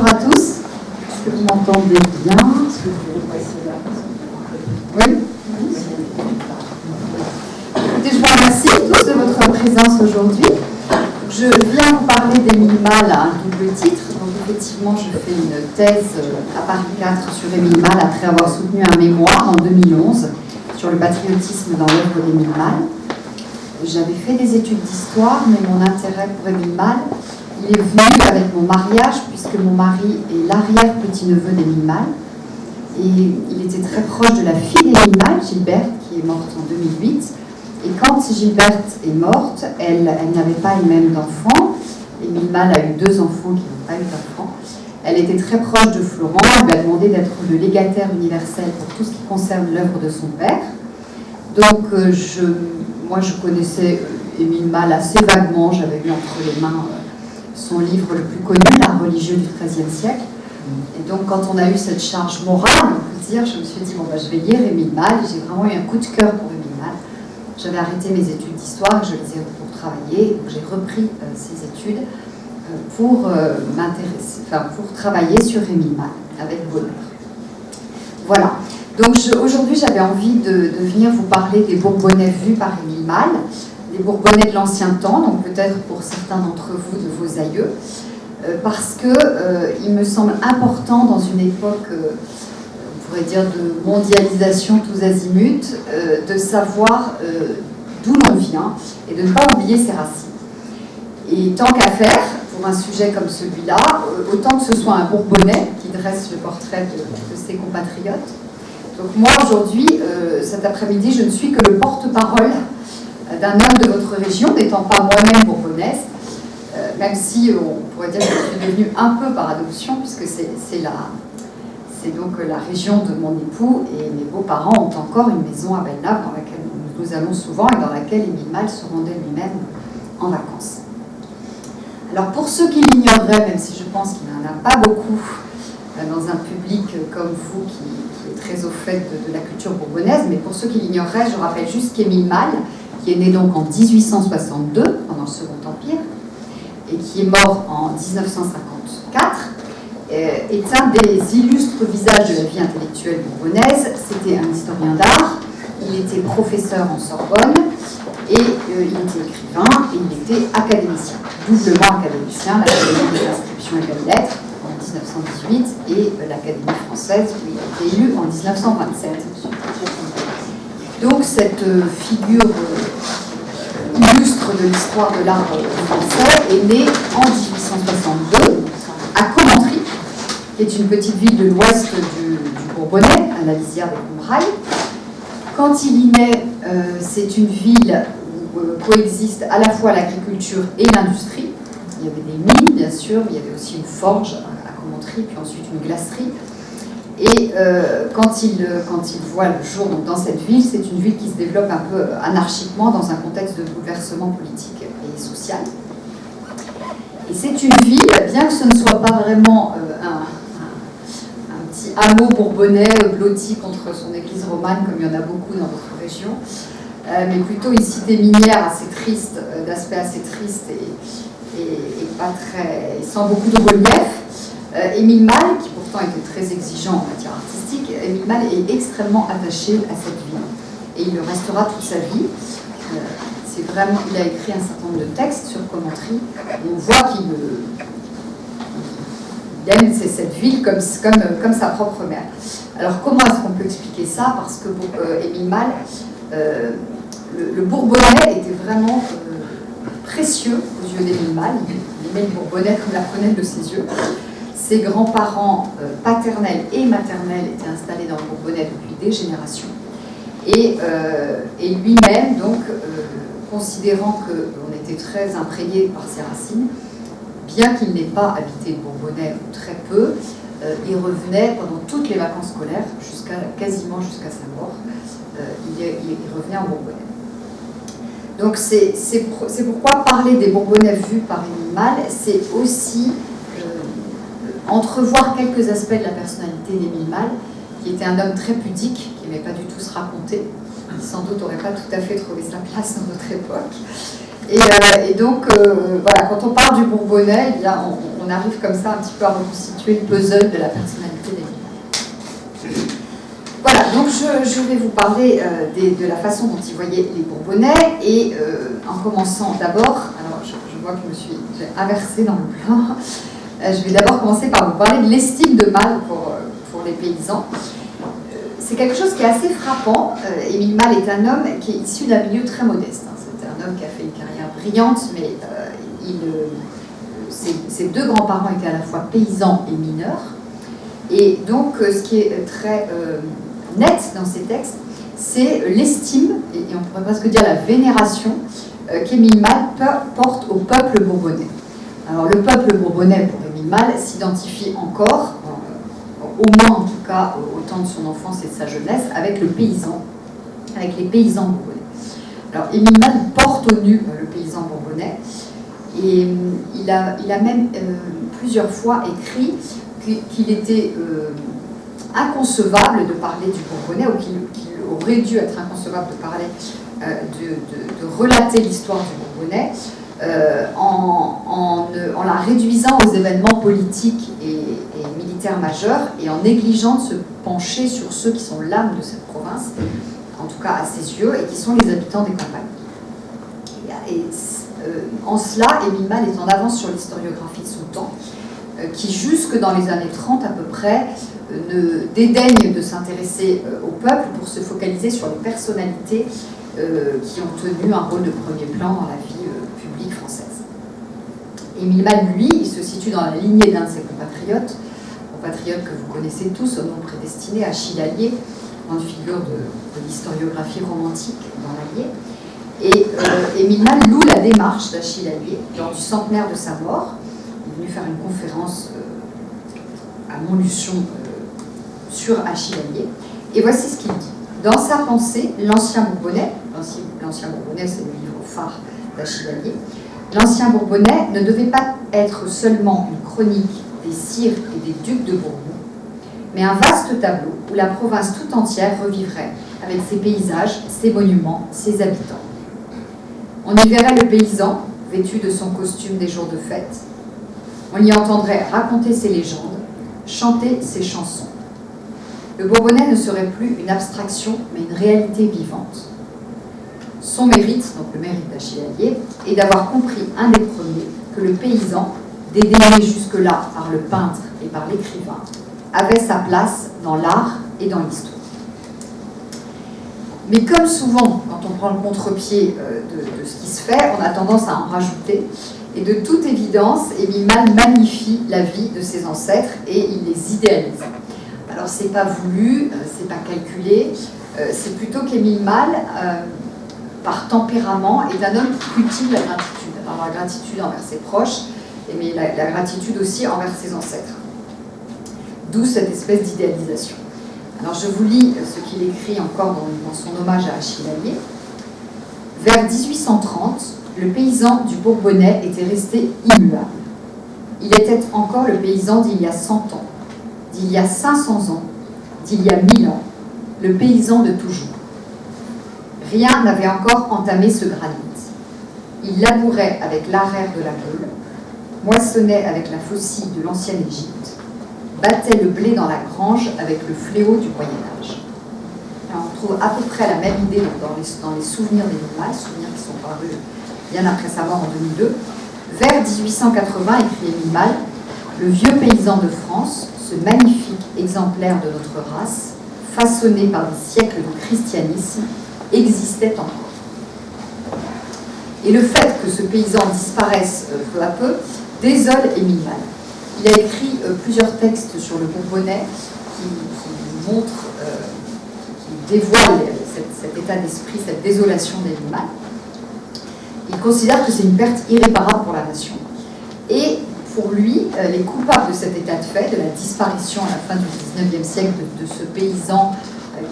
à tous. Est-ce que vous m'entendez bien? Est-ce que vous voyez là? Oui. Écoutez, je vous remercie tous de votre présence aujourd'hui. Je viens vous parler d'Émile Malle à un double titre. Donc, effectivement, je fais une thèse à Paris 4 sur Émile Malle après avoir soutenu un mémoire en 2011 sur le patriotisme dans l'œuvre d'Émile Malle. J'avais fait des études d'histoire, mais mon intérêt pour Émile Malle, il est venu avec mon mariage, puisque mon mari est l'arrière-petit-neveu d'Émile Malle. Et il était très proche de la fille d'Émile Malle, Gilberte, qui est morte en 2008. Et quand Gilberte est morte, elle n'avait pas elle-même d'enfant. Émile Malle a eu 2 enfants qui n'ont pas eu d'enfants. Elle était très proche de Florent. Elle lui a demandé d'être le légataire universel pour tout ce qui concerne l'œuvre de son père. Donc, moi, je connaissais Émile Malle assez vaguement. J'avais lu entre les mains son livre le plus connu, L'art religieux du XIIIe siècle. Et donc, quand on a eu cette charge morale, on peut dire, je me suis dit, bon, je vais lire Émile Malle. J'ai vraiment eu un coup de cœur pour Émile Malle. J'avais arrêté mes études d'histoire et je les ai pour travailler. Donc, j'ai repris ces études pour travailler sur Émile Malle, avec bonheur. Voilà. Donc, aujourd'hui, j'avais envie de venir vous parler des Bourbonnais vus par Émile Malle, des Bourbonnais de l'ancien temps, donc peut-être pour certains d'entre vous, de vos aïeux, parce qu'il me semble important dans une époque, on pourrait dire, de mondialisation tous azimuts, de savoir d'où l'on vient et de ne pas oublier ses racines. Et tant qu'à faire, pour un sujet comme celui-là, autant que ce soit un Bourbonnais qui dresse le portrait de ses compatriotes. Donc moi, aujourd'hui, cet après-midi, je ne suis que le porte-parole d'un homme de votre région, n'étant pas moi-même bourbonnaise, même si on pourrait dire que je suis devenue un peu par adoption, puisque c'est donc la région de mon époux, et mes beaux-parents ont encore une maison à Bellenave dans laquelle nous allons souvent et dans laquelle Émile Malle se rendait lui-même en vacances. Alors pour ceux qui l'ignoreraient, même si je pense qu'il n'y en a pas beaucoup dans un public comme vous qui est très au fait de la culture bourbonnaise, mais pour ceux qui l'ignoreraient, je rappelle juste qu'Émile Malle, qui est né donc en 1862, pendant le Second Empire, et qui est mort en 1954, est un des illustres visages de la vie intellectuelle bourbonnaise. C'était un historien d'art, il était professeur en Sorbonne, et il était écrivain, et il était académicien, doublement académicien, l'Académie des inscriptions et des lettres en 1918, et l'Académie française, où il a été élu en 1927. Donc cette figure illustre de l'histoire de l'art français est née en 1862 à Commentry, qui est une petite ville de l'ouest du Bourbonnais, à la lisière des Combrailles. Quand il y naît, c'est une ville où coexistent à la fois l'agriculture et l'industrie. Il y avait des mines, bien sûr, il y avait aussi une forge à Commentry, puis ensuite une glacerie. Et quand il voit le jour donc, dans cette ville, c'est une ville qui se développe un peu anarchiquement dans un contexte de bouleversement politique et social. Et c'est une ville, bien que ce ne soit pas vraiment un petit hameau bourbonnais blotti contre son église romane, comme il y en a beaucoup dans votre région, mais plutôt une cité minière assez triste, d'aspect assez triste et pas très, sans beaucoup de relief. Émile Malle, qui pourtant était très exigeant en matière artistique, Émile Malle est extrêmement attaché à cette ville. Et il le restera toute sa vie. Il a écrit un certain nombre de textes sur Commentry. On voit qu'il aime cette ville comme sa propre mère. Alors comment est-ce qu'on peut expliquer ça? Parce que pour Émile Malle, le Bourbonnais était vraiment précieux aux yeux d'Émile Malle. Il aimait le Bourbonnais comme la fenêtre de ses yeux. Ses grands-parents paternels et maternels étaient installés dans le Bourbonnais depuis des générations. Et lui-même, donc, considérant qu'on était très imprégné par ses racines, bien qu'il n'ait pas habité le Bourbonnais ou très peu, il revenait pendant toutes les vacances scolaires, quasiment jusqu'à sa mort, il revenait en Bourbonnais. Donc c'est pourquoi parler des Bourbonnais vus par Émile Malle, c'est aussi entrevoir quelques aspects de la personnalité d'Émile Malle, qui était un homme très pudique, qui n'aimait pas du tout se raconter, qui sans doute n'aurait pas tout à fait trouvé sa place dans notre époque. Et donc, voilà, quand on parle du Bourbonnais, eh bien, on arrive comme ça un petit peu à reconstituer le puzzle de la personnalité d'Émile. Voilà, donc je vais vous parler de la façon dont ils voyaient les Bourbonnais, et en commençant d'abord, alors je vois que j'ai inversé dans le plan, je vais d'abord commencer par vous parler de l'estime de Malle pour les paysans. C'est quelque chose qui est assez frappant. Émile Malle est un homme qui est issu d'un milieu très modeste. C'est un homme qui a fait une carrière brillante, mais ses deux grands-parents étaient à la fois paysans et mineurs. Et donc, ce qui est très net dans ces textes, c'est l'estime, et on pourrait presque dire la vénération, qu'Émile Malle porte au peuple bourbonnais. Alors, le peuple bourbonnais, pour Émile Malle, s'identifie encore, au moins en tout cas au temps de son enfance et de sa jeunesse, avec le paysan, avec les paysans bourbonnais. Alors, Émile Malle porte au nu le paysan bourbonnais, et il a même plusieurs fois écrit qu'il était inconcevable de parler du Bourbonnais, ou qu'il aurait dû être inconcevable de parler, de relater l'histoire du Bourbonnais, en la réduisant aux événements politiques et militaires majeurs, et en négligeant de se pencher sur ceux qui sont l'âme de cette province, en tout cas à ses yeux, et qui sont les habitants des campagnes. En cela, Émile Malle est en avance sur l'historiographie de son temps, qui jusque dans les années 30 à peu près ne dédaigne de s'intéresser au peuple pour se focaliser sur les personnalités qui ont tenu un rôle de premier plan dans la vie publique française. Émile Malle, lui, il se situe dans la lignée d'un de ses compatriotes que vous connaissez tous, au nom prédestiné, Achille Allier, grande figure de l'historiographie romantique dans l'Allier. Et Émile Malle loue la démarche d'Achille Allier lors du centenaire de sa mort. Il est venu faire une conférence à Montluçon sur Achille Allier. Et voici ce qu'il dit. Dans sa pensée, l'Ancien Bourbonnais, l'Ancien Bourbonnais, c'est le livre phare d'Achille Allier, l'Ancien Bourbonnais ne devait pas être seulement une chronique des sires et des ducs de Bourbon, mais un vaste tableau où la province tout entière revivrait avec ses paysages, ses monuments, ses habitants. On y verrait le paysan, vêtu de son costume des jours de fête. On y entendrait raconter ses légendes, chanter ses chansons. Le Bourbonnais ne serait plus une abstraction, mais une réalité vivante. Son mérite, donc le mérite d'Achille Allier, est d'avoir compris un des premiers que le paysan, dédaigné jusque-là par le peintre et par l'écrivain, avait sa place dans l'art et dans l'histoire. Mais comme souvent, quand on prend le contre-pied de ce qui se fait, on a tendance à en rajouter. Et de toute évidence, Émile Malle magnifie la vie de ses ancêtres et il les idéalise. Alors, c'est pas voulu, c'est pas calculé, c'est plutôt qu'Émile Malle, par tempérament, est un homme qui cultive la gratitude. Alors, la gratitude envers ses proches, mais la gratitude aussi envers ses ancêtres. D'où cette espèce d'idéalisation. Alors, je vous lis ce qu'il écrit encore dans son hommage à Achille Allier. Vers 1830, le paysan du Bourbonnais était resté immuable. Il était encore le paysan d'il y a 100 ans, d'il y a 500 ans, d'il y a 1000 ans, le paysan de toujours. Rien n'avait encore entamé ce granit. Il labourait avec l'arrière de la gueule, moissonnait avec la faucille de l'ancienne Égypte, battait le blé dans la grange avec le fléau du Moyen-Âge. On trouve à peu près la même idée dans les souvenirs d'Émile Malle, souvenirs qui sont parus bien après sa mort en 2002. Vers 1880, écrit Émile Malle, le vieux paysan de France, ce magnifique exemplaire de notre race, façonné par des siècles de christianisme, existait encore. Et le fait que ce paysan disparaisse peu à peu désole Émile Malle. Il a écrit plusieurs textes sur le Bourbonnais qui montrent, qui dévoilent cet état d'esprit, cette désolation d'Émile Malle. Il considère que c'est une perte irréparable pour la nation. Et pour lui, les coupables de cet état de fait, de la disparition à la fin du XIXe siècle de ce paysan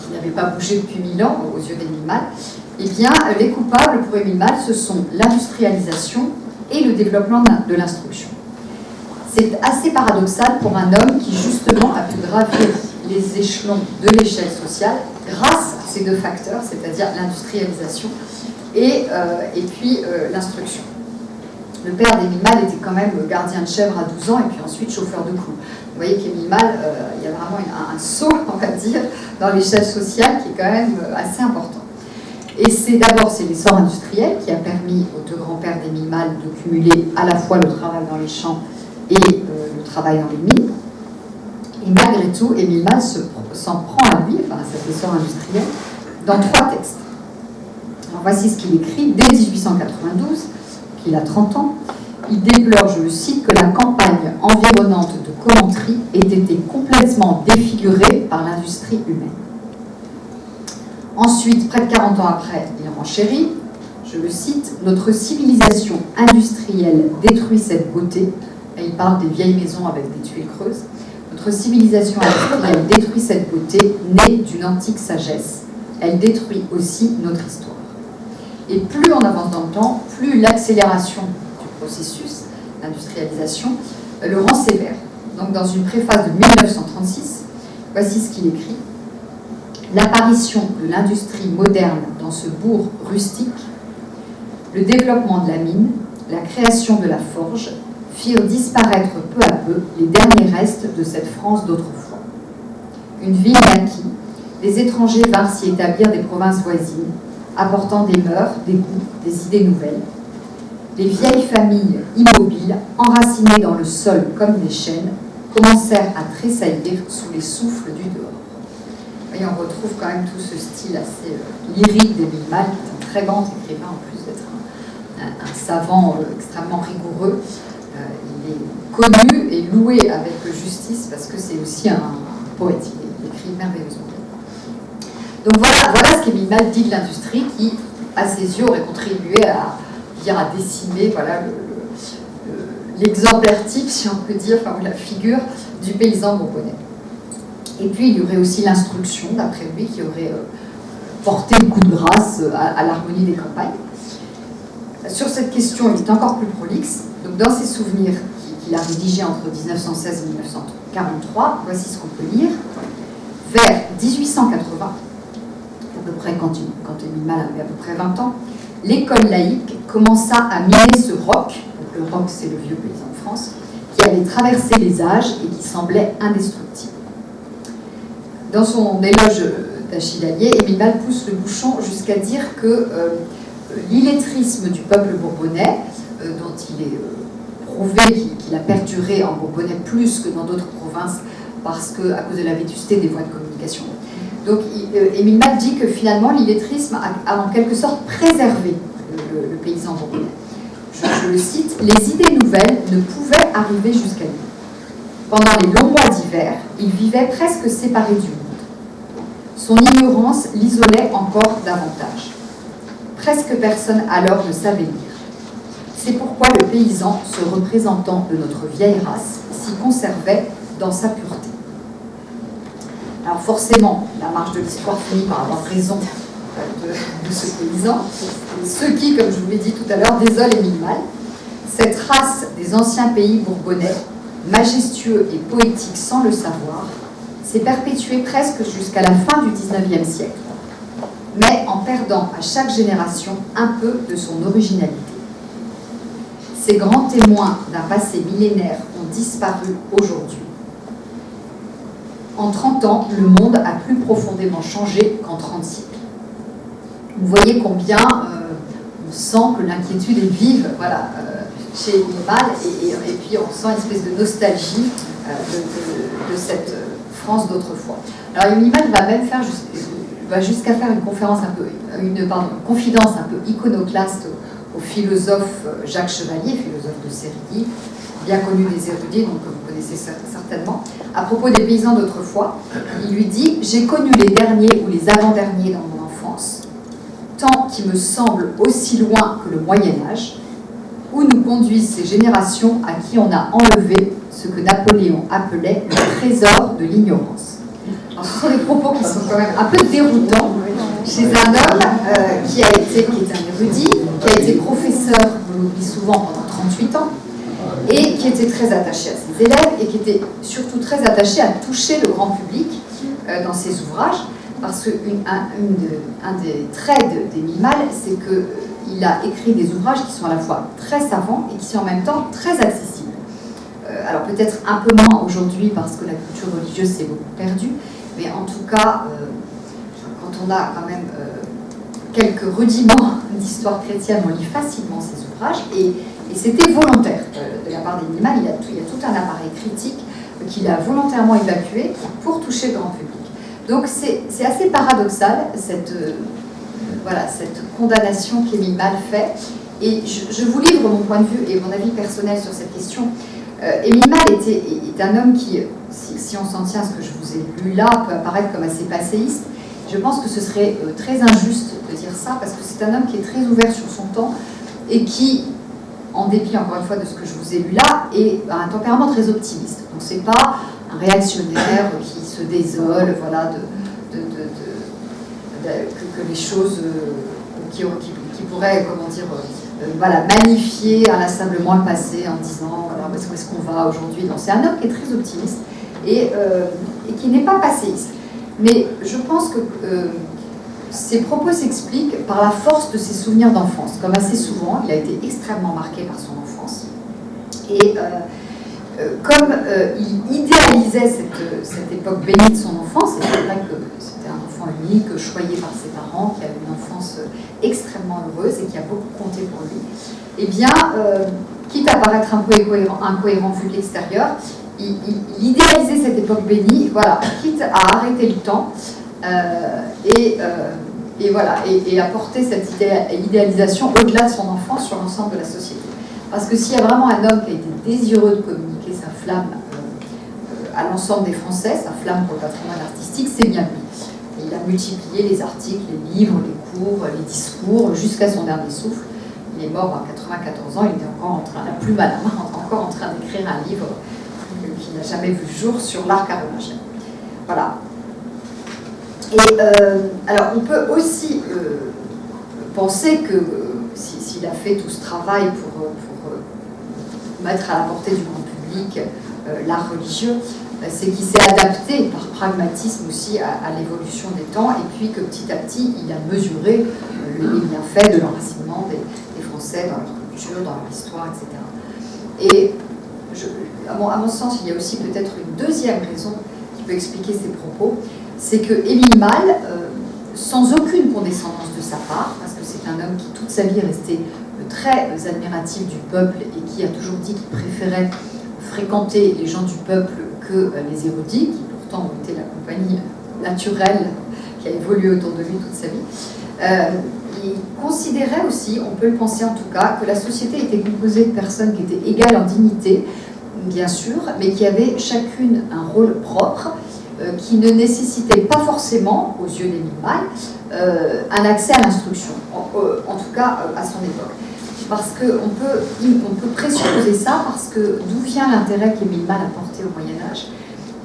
qui n'avait pas bougé depuis 1000 ans aux yeux d'Émile Malle, eh bien, les coupables pour Émile Malle, ce sont l'industrialisation et le développement de l'instruction. C'est assez paradoxal pour un homme qui, justement, a pu gravir les échelons de l'échelle sociale grâce à ces deux facteurs, c'est-à-dire l'industrialisation et puis l'instruction. Le père d'Émile Malle était quand même gardien de chèvre à 12 ans et puis ensuite chauffeur de clous. Vous voyez qu'Émile Malle, il y a vraiment un saut, on va dire, dans l'échelle sociale qui est quand même assez important. Et c'est d'abord l'essor industriel qui a permis aux deux grands-pères d'Émile Malle de cumuler à la fois le travail dans les champs et le travail dans les mines. Et malgré tout, Émile Malle s'en prend à lui, enfin à cet essor industriel, dans 3 textes. Alors voici ce qu'il écrit dès 1892, qu'il a 30 ans. Il déplore, je le cite, que la campagne environnante de Commentry ait été complètement défigurée par l'industrie humaine. Ensuite, près de 40 ans après, il renchérit, je le cite, « Notre civilisation industrielle détruit cette beauté », et il parle des vieilles maisons avec des tuiles creuses, « Notre civilisation industrielle détruit cette beauté née d'une antique sagesse. Elle détruit aussi notre histoire. » Et plus on avance dans le temps, plus l'accélération du processus d'industrialisation le rend sévère. Donc dans une préface de 1936, voici ce qu'il écrit. L'apparition de l'industrie moderne dans ce bourg rustique, le développement de la mine, la création de la forge firent disparaître peu à peu les derniers restes de cette France d'autrefois. Une ville naquit, les étrangers vinrent s'y établir des provinces voisines, apportant des mœurs, des goûts, des idées nouvelles. Les vieilles familles immobiles, enracinées dans le sol comme des chênes, commencèrent à tressaillir sous les souffles du dehors. Et on retrouve quand même tout ce style assez lyrique d'Émile Malle, qui est un très grand écrivain, en plus d'être un savant extrêmement rigoureux. Il est connu et loué avec justice parce que c'est aussi un poète, il écrit merveilleusement. Donc voilà ce qu'Émile Malle dit de l'industrie qui, à ses yeux, aurait contribué à décimer l'exemplaire type, si on peut dire, enfin, la figure du paysan bourbonnais. Et puis il y aurait aussi l'instruction, d'après lui, qui aurait porté le coup de grâce à l'harmonie des campagnes. Sur cette question, il est encore plus prolixe. Donc, dans ses souvenirs qu'il a rédigés entre 1916 et 1943, voici ce qu'on peut lire. Vers 1880, à peu près quand Émile Malle avait à peu près 20 ans, l'école laïque commença à miner ce roc, donc le roc c'est le vieux paysan de France, qui avait traversé les âges et qui semblait indestructible. Dans son éloge d'Achille Allier, Émile Malle pousse le bouchon jusqu'à dire que l'illettrisme du peuple bourbonnais, dont il est prouvé qu'il a perduré en Bourbonnais plus que dans d'autres provinces parce à cause de la vétusté des voies de communication. Donc Émile Malle dit que finalement l'illettrisme a en quelque sorte préservé le paysan bourbonnais. Je le cite, « Les idées nouvelles ne pouvaient arriver jusqu'à lui. Pendant les longs mois d'hiver, il vivait presque séparé du monde. Son ignorance l'isolait encore davantage. Presque personne alors ne savait lire. C'est pourquoi le paysan, se représentant de notre vieille race, s'y conservait dans sa pureté. » Alors forcément, la marche de l'histoire finit par avoir raison de ce paysan, ce qui, comme je vous l'ai dit tout à l'heure, désole Émile Malle. Cette race des anciens pays bourbonnais, majestueux et poétique sans le savoir, s'est perpétuée presque jusqu'à la fin du XIXe siècle, mais en perdant à chaque génération un peu de son originalité. Ces grands témoins d'un passé millénaire ont disparu aujourd'hui. En 30 ans, le monde a plus profondément changé qu'en 30 siècles. Vous voyez combien on sent que l'inquiétude est vive chez Émile Malle, et puis on sent une espèce de nostalgie de cette France d'autrefois. Alors Émile Malle va même faire jusqu'à faire une confidence un peu iconoclaste au philosophe Jacques Chevalier, philosophe de Sérilly, bien connu des érudits, donc que vous connaissez certainement, à propos des paysans d'autrefois. Il lui dit « J'ai connu les derniers ou les avant-derniers dans mon enfance, temps qui me semble aussi loin que le Moyen-Âge, où nous conduisent ces générations à qui on a enlevé ce que Napoléon appelait le trésor de l'ignorance. » Alors ce sont des propos qui sont quand même un peu déroutants chez un homme qui est un érudit, qui a été professeur, on l'oublie souvent, pendant 38 ans, et qui était très attaché à ses élèves et qui était surtout très attaché à toucher le grand public dans ses ouvrages, parce qu'un des traits d'Émile Malle, c'est qu'il a écrit des ouvrages qui sont à la fois très savants et qui sont en même temps très accessibles. Alors peut-être un peu moins aujourd'hui parce que la culture religieuse s'est beaucoup perdue, mais en tout cas, quand on a quand même quelques rudiments d'histoire chrétienne, on lit facilement ces ouvrages, et c'était volontaire de la part d'Émile Malle. Il y a tout un appareil critique qu'il a volontairement évacué pour toucher le grand public. Donc c'est assez paradoxal, cette condamnation qu'Émile Malle fait, et je vous livre mon point de vue et mon avis personnel sur cette question. Émile Malle est un homme qui, si on s'en tient à ce que je vous ai lu là, peut apparaître comme assez passéiste. Je pense que ce serait très injuste de dire ça, parce que c'est un homme qui est très ouvert sur son temps et qui, en dépit encore une fois de ce que je vous ai lu là, a un tempérament très optimiste. Donc c'est pas un réactionnaire qui se désole, voilà, que les choses qui pourraient, comment dire, voilà, magnifier inlassablement le passé en disant voilà, où est-ce qu'on va aujourd'hui. Donc c'est un homme qui est très optimiste et qui n'est pas passéiste. Mais je pense que ses propos s'expliquent par la force de ses souvenirs d'enfance. Comme assez souvent, il a été extrêmement marqué par son enfance. Et comme il idéalisait cette époque bénie de son enfance, et c'est vrai que c'était un enfant unique, choyé par ses parents, qui a eu une enfance extrêmement heureuse et qui a beaucoup compté pour lui, eh bien, quitte à paraître un peu incohérent vu de l'extérieur, il idéalisait cette époque bénie, voilà, quitte à arrêter le temps et apporter cette idéalisation au-delà de son enfance sur l'ensemble de la société. Parce que s'il y a vraiment un homme qui a été désireux de communiquer sa flamme à l'ensemble des Français, sa flamme pour le patrimoine artistique, c'est bien lui. Et il a multiplié les articles, les livres, les cours, les discours, jusqu'à son dernier souffle. Il est mort à 94 ans, il était encore la plume à la main, encore en train d'écrire un livre qui n'a jamais vu le jour sur l'art carolingien. Voilà. Et alors, on peut aussi penser que s'il a fait tout ce travail pour mettre à la portée du grand public l'art religieux, c'est qu'il s'est adapté par pragmatisme aussi à l'évolution des temps, et puis que petit à petit, il a mesuré les bienfaits de l'enracinement des Français dans leur culture, dans leur histoire, etc. Et à mon sens, il y a aussi peut-être une deuxième raison qui peut expliquer ces propos, c'est que Émile Malle, sans aucune condescendance de sa part, parce que c'est un homme qui toute sa vie est resté très admiratif du peuple et qui a toujours dit qu'il préférait fréquenter les gens du peuple que les érudits, qui pourtant ont été la compagnie naturelle qui a évolué autour de lui toute sa vie. Il considérait aussi, on peut le penser en tout cas, que la société était composée de personnes qui étaient égales en dignité, bien sûr, mais qui avaient chacune un rôle propre, qui ne nécessitait pas forcément, aux yeux d'Émile Malle, un accès à l'instruction, en tout cas à son époque. Parce qu'on peut présupposer ça, parce que d'où vient l'intérêt qu'Émile Malle a porté au Moyen-Âge?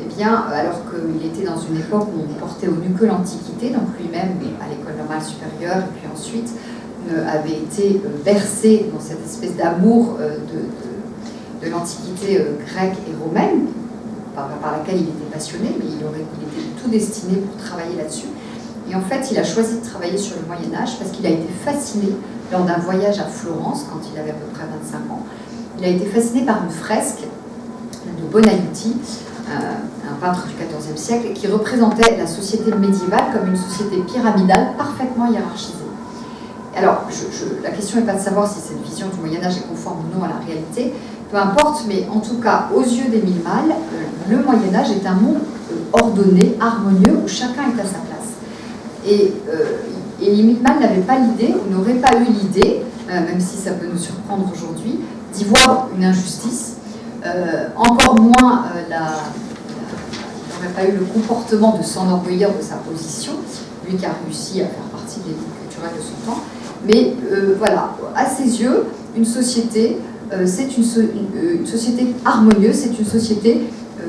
Eh bien, alors qu'il était dans une époque où on portait au nu que l'Antiquité, donc lui-même à l'école normale supérieure, et puis ensuite avait été bercé dans cette espèce d'amour de l'Antiquité grecque et romaine, par laquelle il était passionné, mais il était tout destiné pour travailler là-dessus. Et en fait, il a choisi de travailler sur le Moyen-Âge parce qu'il a été fasciné lors d'un voyage à Florence, quand il avait à peu près 25 ans. Il a été fasciné par une fresque de Bonaiuti, un peintre du XIVe siècle, qui représentait la société médiévale comme une société pyramidale parfaitement hiérarchisée. Alors, la question n'est pas de savoir si cette vision du Moyen-Âge est conforme ou non à la réalité, peu importe, mais en tout cas, aux yeux d'Émile Malle, le Moyen-Âge est un monde ordonné, harmonieux, où chacun est à sa place. Et Émile Malle n'avait pas l'idée, ou n'aurait pas eu l'idée, même si ça peut nous surprendre aujourd'hui, d'y voir une injustice. Encore moins, il n'aurait pas eu le comportement de s'enorgueillir de sa position, lui qui a réussi à faire partie de l'élite culturelle de son temps. Mais voilà, à ses yeux, une société, c'est une société harmonieuse, c'est une société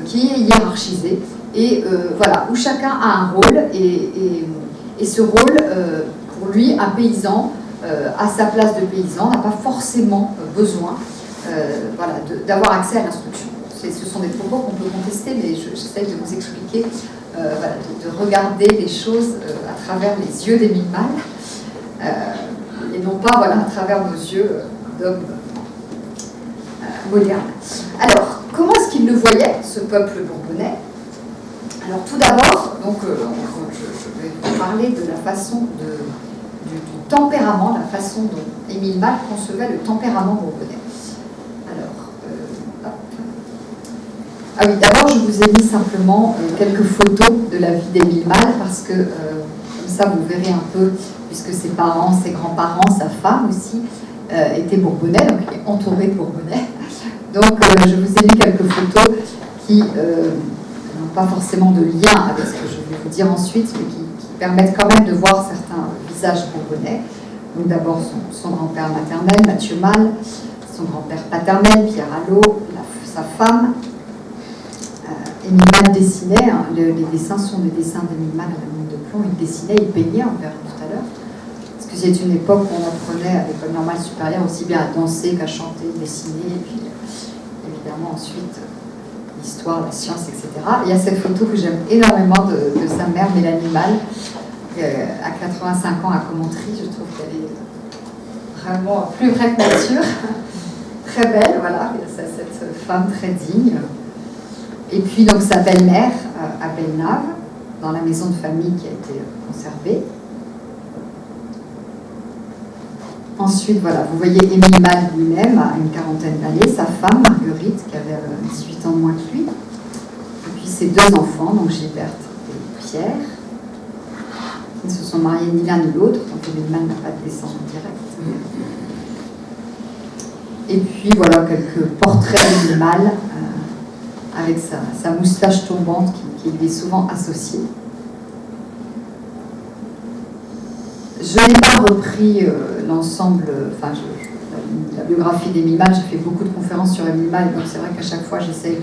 qui est hiérarchisée, et voilà, où chacun a un rôle, et ce rôle, pour lui, un paysan, à sa place de paysan, n'a pas forcément besoin d'avoir accès à l'instruction. Ce sont des propos qu'on peut contester, mais j'essaie de vous expliquer voilà, de regarder les choses à travers les yeux d'Émile Mâle, et non pas voilà, à travers nos yeux d'hommes modernes. Alors, comment est-ce qu'il le voyait, ce peuple bourbonnais? Alors tout d'abord, donc, je vais vous parler de la façon du tempérament, la façon dont Émile Mâle concevait le tempérament bourbonnais. Alors, hop. Ah oui, d'abord je vous ai mis simplement quelques photos de la vie d'Émile Mâle parce que comme ça vous verrez un peu, puisque ses parents, ses grands-parents, sa femme aussi étaient bourbonnais, donc il est entouré de bourbonnais. Donc je vous ai mis quelques photos qui n'ont pas forcément de lien avec ce que je vais vous dire ensuite, mais qui permettent quand même de voir certains visages bourbonnais. Donc d'abord son grand-père maternel, Mathieu Mâle, son grand-père paternel, Pierre Allot, sa femme. Émile Mâle dessinait, hein, les dessins sont des dessins d'Émile Mâle à la mine de plomb, il dessinait, il peignait, on verra tout à l'heure. Parce que c'est une époque où on apprenait à l'école normale supérieure aussi bien à danser qu'à chanter, dessiner, et puis évidemment ensuite l'histoire, la science, etc. Il y a cette photo que j'aime énormément de sa mère, Mélanie Mâle, à 85 ans à Commentry. Je trouve qu'elle est vraiment plus vraie que nature, très belle, voilà, cette femme très digne. Et puis donc sa belle-mère à Bellenave, dans la maison de famille qui a été conservée. Ensuite, voilà, vous voyez Émile Mâle lui-même à une quarantaine d'années, sa femme Marguerite qui avait 18 ans de moins que lui, et puis ses deux enfants, donc Gilberte et Pierre. Ils se sont mariés ni l'un ni l'autre, donc Émile Mâle n'a pas de descendance directe. Et puis voilà quelques portraits d'Émile Mâle avec sa moustache tombante qui lui est souvent associée. Je n'ai pas repris l'ensemble, enfin la biographie d'Émile Mâle, j'ai fait beaucoup de conférences sur Émile Mâle, donc c'est vrai qu'à chaque fois j'essaye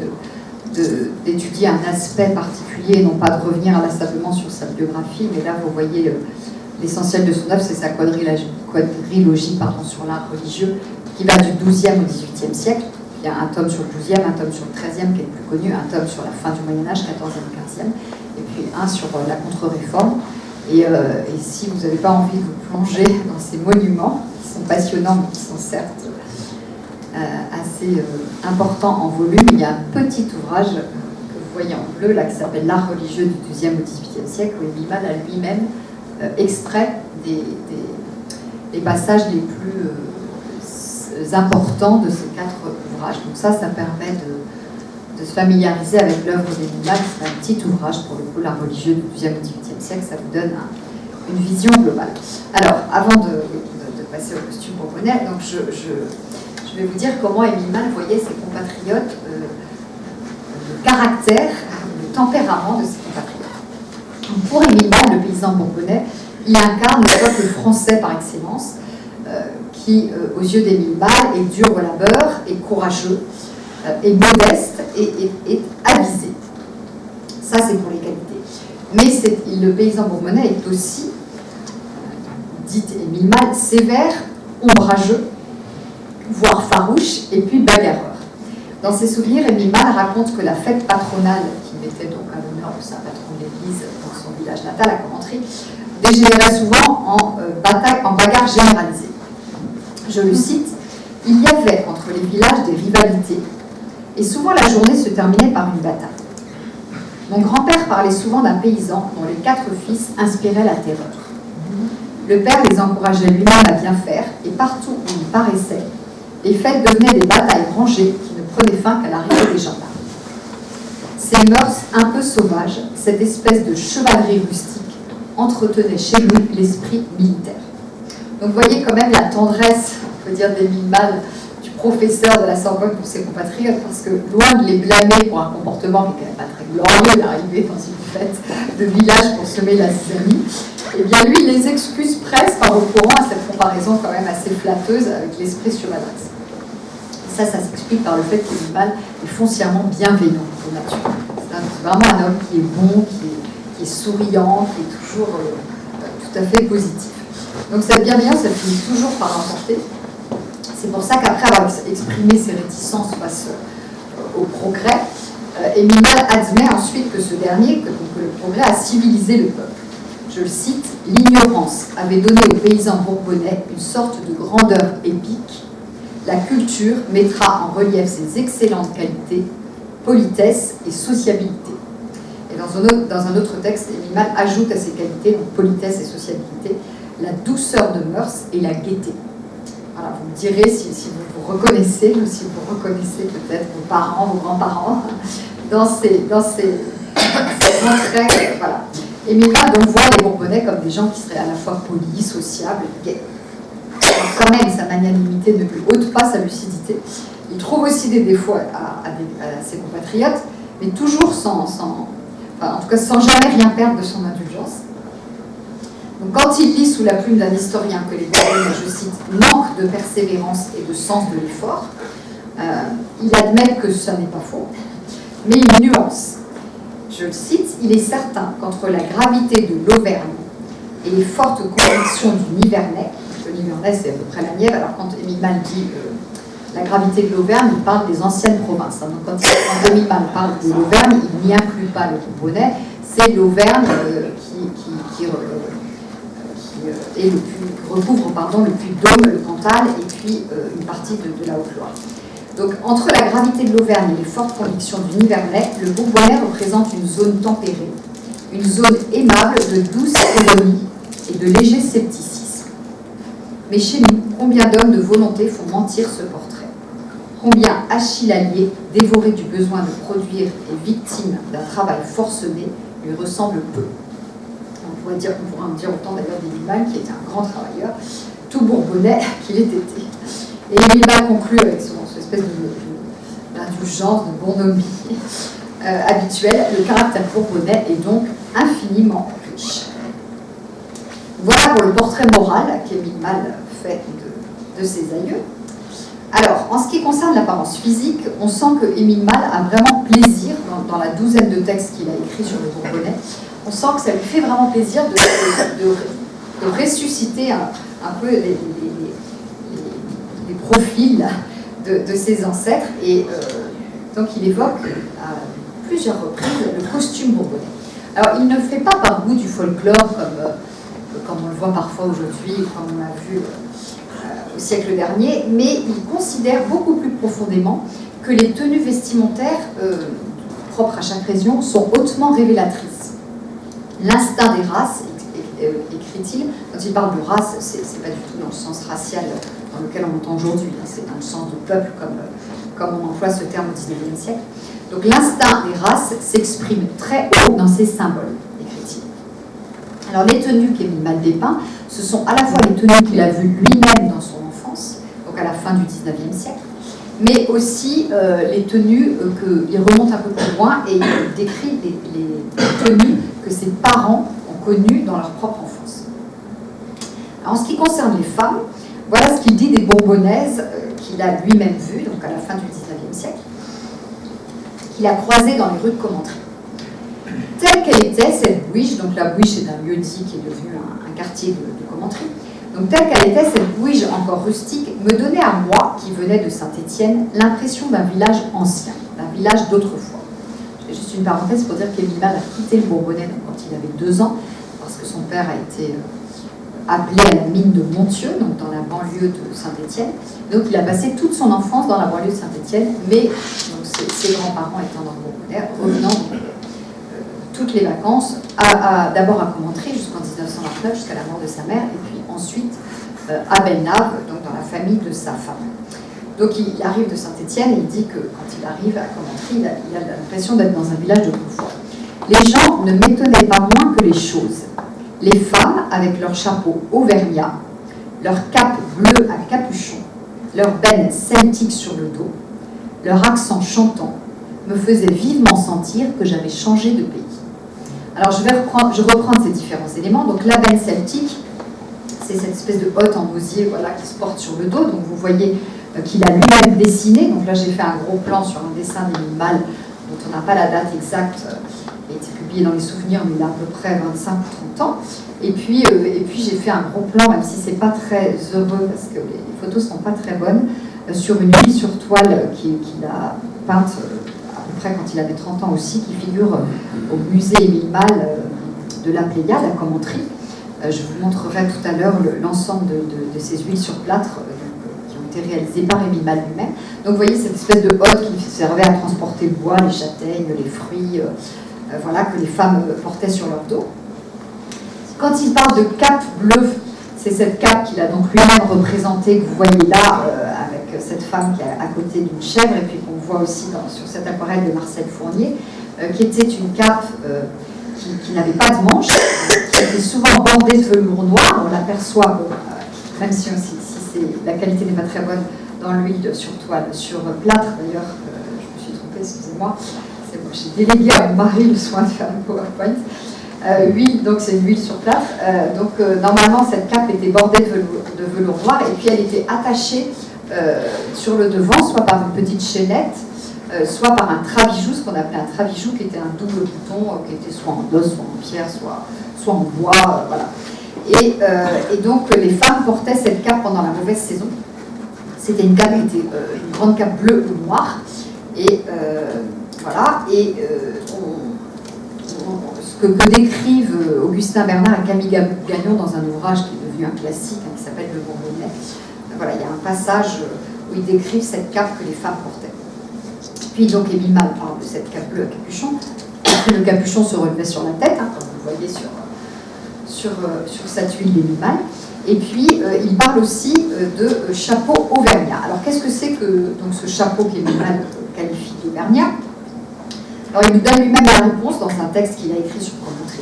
d'étudier un aspect particulier, non pas de revenir inlassablement sur sa biographie, mais là vous voyez l'essentiel de son œuvre, c'est sa quadrilogie sur l'art religieux, qui va du XIIe au XVIIIe siècle. Il y a un tome sur le XIIe, un tome sur le XIIIe qui est le plus connu, un tome sur la fin du Moyen-Âge, XIVe, XVe, et puis un sur la contre-réforme. Et si vous n'avez pas envie de vous plonger dans ces monuments, qui sont passionnants, mais qui sont certes assez importants en volume, il y a un petit ouvrage que vous voyez en bleu, là, qui s'appelle L'art religieux du XIIe au XVIIIe siècle, où Émile Mâle a lui-même extrait les passages les plus importants de ces 4 ouvrages. Donc ça permet de se familiariser avec l'œuvre d'Émile Mâle. C'est un petit ouvrage, pour le coup, l'art religieux du XIIe au XVIIIe siècle, ça vous donne une vision globale. Alors, avant de passer au costume bourbonnais, donc je vais vous dire comment Émile Mâle voyait ses compatriotes, le caractère, le tempérament de ses compatriotes. Donc, pour Émile Mâle, le paysan bourbonnais, il incarne le peuple français par excellence, qui, aux yeux d'Émile Mâle, est dur au labeur, est courageux, est modeste et avisé. Ça, c'est pour les qualités. Mais le paysan bourbonnais est aussi, dit Émile Mâle, sévère, ombrageux, voire farouche, et puis bagarreur. Dans ses souvenirs, Émile Mâle raconte que la fête patronale, qui mettait donc à l'honneur de sa patronne d'église dans son village natal, à Commentry, dégénérait souvent en bagarre généralisée. Je le cite, « Il y avait entre les villages des rivalités, et souvent la journée se terminait par une bataille. Mon grand-père parlait souvent d'un paysan dont les 4 fils inspiraient la terreur. Le père les encourageait lui-même à bien faire, et partout où il paraissait, les fêtes devenaient des batailles rangées qui ne prenaient fin qu'à l'arrivée des gendarmes. Ces mœurs un peu sauvages, cette espèce de chevalerie rustique, entretenait chez lui l'esprit militaire. » Donc vous voyez quand même la tendresse, on peut dire, d'Émile Mâle, du professeur de la Sorbonne pour ses compatriotes, parce que loin de les blâmer pour un comportement qui n'est pas très glorieux d'arriver dans une fête de village pour semer la zizanie, eh bien lui, il les excuse presque en recourant à cette comparaison quand même assez flatteuse avec l'esprit chevaleresque. Et ça s'explique par le fait qu'Émile Mâle est foncièrement bienveillant de nature. C'est vraiment un homme qui est bon, qui est souriant, qui est toujours tout à fait positif. Donc cette bienveillance, elle finit toujours par l'emporter. C'est pour ça qu'après avoir exprimé ses réticences face au progrès, Émile Malle admet ensuite que ce dernier, que le progrès a civilisé le peuple. Je le cite, « L'ignorance avait donné aux paysans bourbonnais une sorte de grandeur épique. La culture mettra en relief ses excellentes qualités, politesse et sociabilité. » Et dans un autre texte, Émile Malle ajoute à ces qualités, donc politesse et sociabilité, la douceur de mœurs et la gaieté. Voilà, vous me direz si vous vous reconnaissez, ou si vous reconnaissez peut-être vos parents, vos grands-parents, dans ces traits. Voilà. Émile Malle donc voit les Bourbonnais comme des gens qui seraient à la fois polis, sociables, gais. Alors, quand même, sa magnanimité ne lui ôte pas sa lucidité. Il trouve aussi des défauts à ses compatriotes, mais toujours sans jamais rien perdre de son indulgence. Donc, quand il lit sous la plume d'un historien que les Bourbonnais, je cite, manquent de persévérance et de sens de l'effort, il admet que ça n'est pas faux, mais il nuance. Je le cite, il est certain qu'entre la gravité de l'Auvergne et les fortes convictions du Nivernais, le Nivernais c'est à peu près la Nièvre, alors quand Émile Malle dit la gravité de l'Auvergne, il parle des anciennes provinces. Donc quand Émile Malle parle de l'Auvergne, il n'y inclut pas le Bourbonnais, c'est l'Auvergne qui recouvre le Puy-de-Dôme, le Cantal et puis une partie de la Haute-Loire. Donc, entre la gravité de l'Auvergne et les fortes convictions du Nivernais, le Bourbonnais représente une zone tempérée, une zone aimable de douce ironie et de léger scepticisme. Mais chez nous, combien d'hommes de volonté font mentir ce portrait? Combien Achille allié, dévoré du besoin de produire et victime d'un travail forcené, lui ressemble peu? On pourra en dire autant d'ailleurs d'Émile Malle, qui était un grand travailleur, tout Bourbonnais qu'il ait été. Et Émile Malle conclut avec son espèce d'indulgence, de bonhomie habituelle. Le caractère bourbonnais est donc infiniment riche. Voilà pour le portrait moral qu'Émile Malle fait de ses aïeux. Alors, en ce qui concerne l'apparence physique, on sent que Émile Malle a vraiment plaisir, dans la douzaine de textes qu'il a écrits sur le Bourbonnais, on sent que ça lui fait vraiment plaisir de ressusciter un peu les profils de ses ancêtres, et donc il évoque à plusieurs reprises le costume bourbonnais. Alors il ne fait pas par goût du folklore comme on le voit parfois aujourd'hui, comme on l'a vu au siècle dernier, mais il considère beaucoup plus profondément que les tenues vestimentaires propres à chaque région sont hautement révélatrices. L'instinct des races, écrit-il, quand il parle de race, c'est pas du tout dans le sens racial dans lequel on entend aujourd'hui, c'est dans le sens de peuple comme on emploie ce terme au XIXe siècle. Donc l'instinct des races s'exprime très haut dans ces symboles, écrit-il. Alors les tenues qu'Émile Malle dépeint, ce sont à la fois les tenues qu'il a vues lui-même dans son enfance, donc à la fin du XIXe siècle, mais aussi les tenues qu'il remonte un peu plus loin et il décrit les tenues que ses parents ont connues dans leur propre enfance. Alors, en ce qui concerne les femmes, voilà ce qu'il dit des Bourbonnaises qu'il a lui-même vues, donc à la fin du XIXe siècle, qu'il a croisées dans les rues de Commentry. Telle qu'elle était, cette Bouige, donc la Bouige est un lieu-dit qui est devenu un quartier de Commentry, donc telle qu'elle était, cette Bouige encore rustique me donnait à moi, qui venais de Saint-Étienne, l'impression d'un village ancien, d'un village d'autrefois. Je fais juste une parenthèse pour dire qu'Émile Malle a quitté le Bourbonnais quand il avait 2 ans, parce que son père a été appelé à la mine de Montieu, donc dans la banlieue de Saint-Étienne. Donc il a passé toute son enfance dans la banlieue de Saint-Étienne, mais ses grands-parents étant dans le Bourbonnais, revenant toutes les vacances, d'abord à Commentry jusqu'en 1929, jusqu'à la mort de sa mère, et puis ensuite à Belnave, donc dans la famille de sa femme. Donc il arrive de Saint-Étienne et il dit que quand il arrive à Commentry, il a l'impression d'être dans un village d'autrefois. Les gens ne m'étonnaient pas moins que les choses. Les femmes, avec leurs chapeaux auvergnats, leurs capes bleues à capuchon, leurs bennes celtiques sur le dos, leur accent chantant, me faisaient vivement sentir que j'avais changé de pays. Alors je reprends ces différents éléments. Donc la benne celtique, c'est cette espèce de hotte en osier, voilà, qui se porte sur le dos. Donc vous voyez qu'il a lui-même dessiné. Donc là j'ai fait un gros plan sur un dessin d'Émile Malle, dont on n'a pas la date exacte, il a été publié dans les souvenirs, mais il a à peu près 25 ou 30 ans. Et puis j'ai fait un gros plan, même si c'est pas très heureux, parce que les photos sont pas très bonnes, sur une huile sur toile qu'il a peinte à peu près quand il avait 30 ans aussi, qui figure au musée Émile Malle de la Pléiade à Commentry. Je vous montrerai tout à l'heure l'ensemble de ces huiles sur plâtre qui ont été réalisées par Émile Malle lui-même. Donc vous voyez cette espèce de hotte qui servait à transporter le bois, les châtaignes, les fruits, voilà, que les femmes portaient sur leur dos. Quand il parle de cape bleue, c'est cette cape qu'il a donc lui-même représentée, que vous voyez là, avec cette femme qui est à côté d'une chèvre, et puis qu'on voit aussi sur cette aquarelle de Marcel Fournier, qui était une cape qui n'avait pas de manches, qui était souvent bordée de velours noir. On l'aperçoit, même si la qualité n'est pas très bonne, dans l'huile sur toile, sur plâtre d'ailleurs, je me suis trompée, excusez-moi, c'est bon, j'ai délégué à mon mari le soin de faire le PowerPoint. Huile, donc c'est une huile sur plâtre. Normalement, cette cape était bordée de velours noir, et puis elle était attachée sur le devant, soit par une petite chaînette, soit par un travijou, ce qu'on appelait un travijou, qui était un double bouton, qui était soit en os, soit en pierre, soit en bois, voilà. Et donc les femmes portaient cette cape pendant la mauvaise saison. C'était une cape qui était une grande cape bleue ou noire, et voilà. Et ce que décrivent Augustin Bernard et Camille Gagnon dans un ouvrage qui est devenu un classique, qui s'appelle Le Bourbonnais. Voilà, il y a un passage où ils décrivent cette cape que les femmes portaient. Puis donc Émile Malle parle de cette cape bleue à capuchon. Le capuchon se relevait sur la tête, comme vous le voyez sur cette huile d'Émile Malle. Et puis il parle aussi de chapeau auvergnat. Alors qu'est-ce que c'est que donc, ce chapeau qu'Émile Malle qualifie d'auvergnat? Alors il nous donne lui-même la réponse dans un texte qu'il a écrit sur Commentry.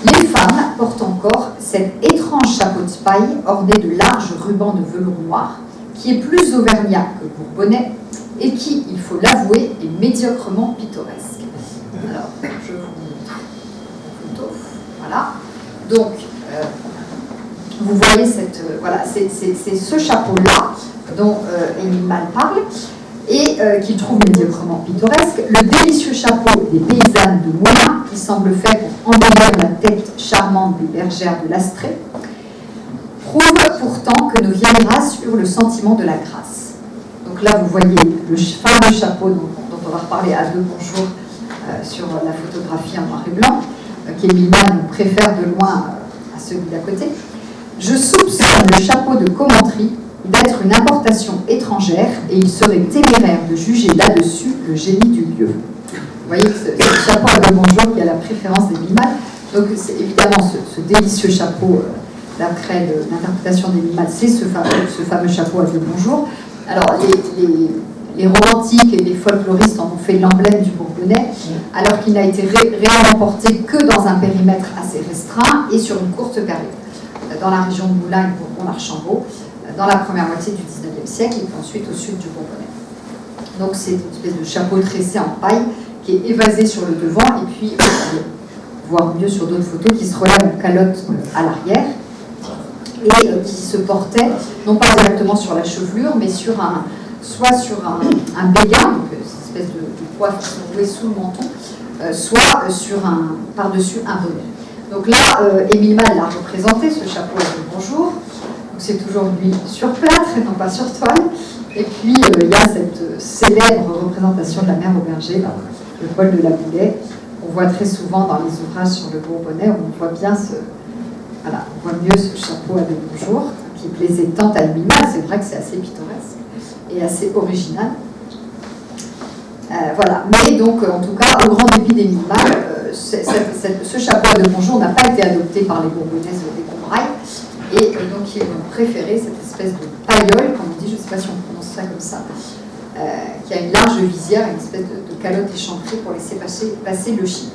Les femmes portent encore cet étrange chapeau de paille orné de larges rubans de velours noir, qui est plus auvergnat que bourbonnais, et qui, il faut l'avouer, est médiocrement pittoresque. Alors, je vous montre une photo. Voilà. Donc, vous voyez voilà, c'est ce chapeau-là dont Émile Malle parle, et qu'il trouve médiocrement pittoresque. Le délicieux chapeau des paysannes de Moulins, qui semble fait pour embellir la tête charmante des bergères de l'Astrée, prouve pourtant que nos vieilles races eurent le sentiment de la grâce. Donc là, vous voyez le fameux chapeau dont on va reparler à deux bonjours sur la photographie en noir et blanc, qu'Émile Malle préfère de loin à celui d'à côté. Je soupçonne le chapeau de Commentry d'être une importation étrangère, et il serait téméraire de juger là-dessus le génie du lieu. Vous voyez que c'est le chapeau à deux bonjours qui a la préférence d'Émile Malle. Donc c'est évidemment ce délicieux chapeau, d'après l'interprétation d'Émile Malle, c'est ce fameux chapeau à deux bonjours. Alors les romantiques et les folkloristes en ont fait l'emblème du Bourbonnais, alors qu'il n'a été réellement porté que dans un périmètre assez restreint et sur une courte période, dans la région de Moulins et Bourbon-l'Archambault, dans la première moitié du XIXe siècle, et puis ensuite au sud du Bourbonnais. Donc c'est une espèce de chapeau tressé en paille qui est évasé sur le devant, et puis, voire mieux sur d'autres photos, qui se relève en calotte à l'arrière, et qui se portait, non pas directement sur la chevelure, mais soit sur un béguin, donc cette espèce de coiffe qui se nouait sous le menton, soit par-dessus un bonnet. Donc là, Émile Malle l'a représenté, ce chapeau à deux bonjours. C'est toujours lui sur plâtre et non pas sur toile. Et puis il y a cette célèbre représentation de la mère au berger, le Paul de la Boulet. On voit très souvent dans les ouvrages sur le Bourbonnais, on voit bien voilà, on voit mieux ce chapeau à deux bonjours qui plaisait tant à Émile Malle. C'est vrai que c'est assez pittoresque et assez original. Voilà. Mais donc, en tout cas, au grand dépit d'Émile Malle, ce chapeau à deux bonjours n'a pas été adopté par les Bourbonnaises des Combrailles. Et donc, ils ont préféré cette espèce de paillole, comme on dit, je ne sais pas si on prononce ça comme ça, qui a une large visière, une espèce de calotte échancrée pour laisser passer le chignon.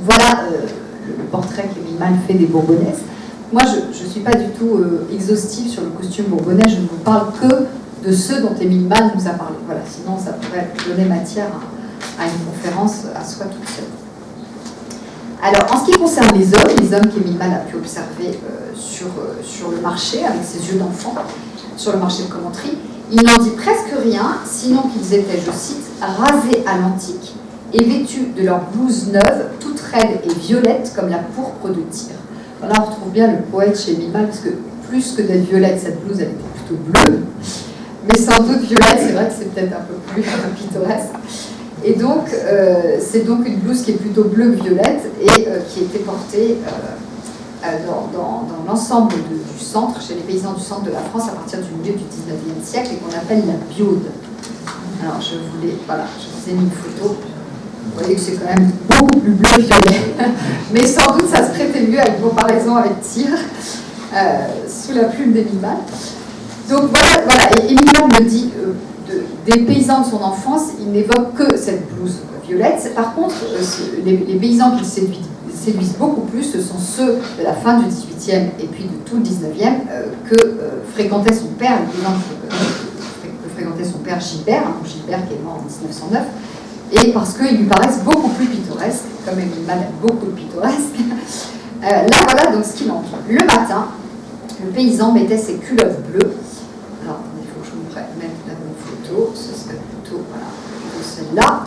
Voilà le portrait qu'Émile Malle fait des Bourbonnaises. Moi, je ne suis pas du tout exhaustive sur le costume bourbonnais, je ne vous parle que de ceux dont Émile Malle nous a parlé. Voilà, sinon, ça pourrait donner matière à une conférence à soi toute seule. Alors, en ce qui concerne les hommes qu'Émile Malle a pu observer sur le marché, avec ses yeux d'enfant, sur le marché de Commentry, il n'en dit presque rien, sinon qu'ils étaient, je cite, rasés à l'antique et vêtus de leurs blouses neuves, toutes raides et violettes comme la pourpre de Tyr. Là, on retrouve bien le poète chez Émile Malle, parce que plus que d'être violette, cette blouse, elle était plutôt bleue, mais sans doute violette, c'est vrai que c'est peut-être un peu plus pittoresque. Et donc, c'est donc une blouse qui est plutôt bleu-violette et qui était portée dans l'ensemble du centre, chez les paysans du centre de la France, à partir du milieu du 19e siècle, et qu'on appelle la biaude. Alors, je vous ai mis une photo. Vous voyez que c'est quand même beaucoup plus bleu-violet. Mais sans doute, ça se prêtait mieux à une comparaison avec Tyr, sous la plume d'Émile Malle. Donc voilà. Et Émile Malle me dit, des paysans de son enfance, il n'évoque que cette blouse violette. Par contre, les paysans qui séduisent beaucoup plus, ce sont ceux de la fin du XVIIIe et puis de tout le XIXe que fréquentait son père, les paysans que fréquentait son père Gilbert, Gilbert qui est mort en 1909, et parce qu'ils lui paraissent beaucoup plus pittoresques, comme Émile Malle aime beaucoup le pittoresque. Là, voilà donc ce qu'il en dit. Le matin, le paysan mettait ses culottes bleues. Alors, il faut que je vous mette la bonne photo, ce serait plutôt celle-là.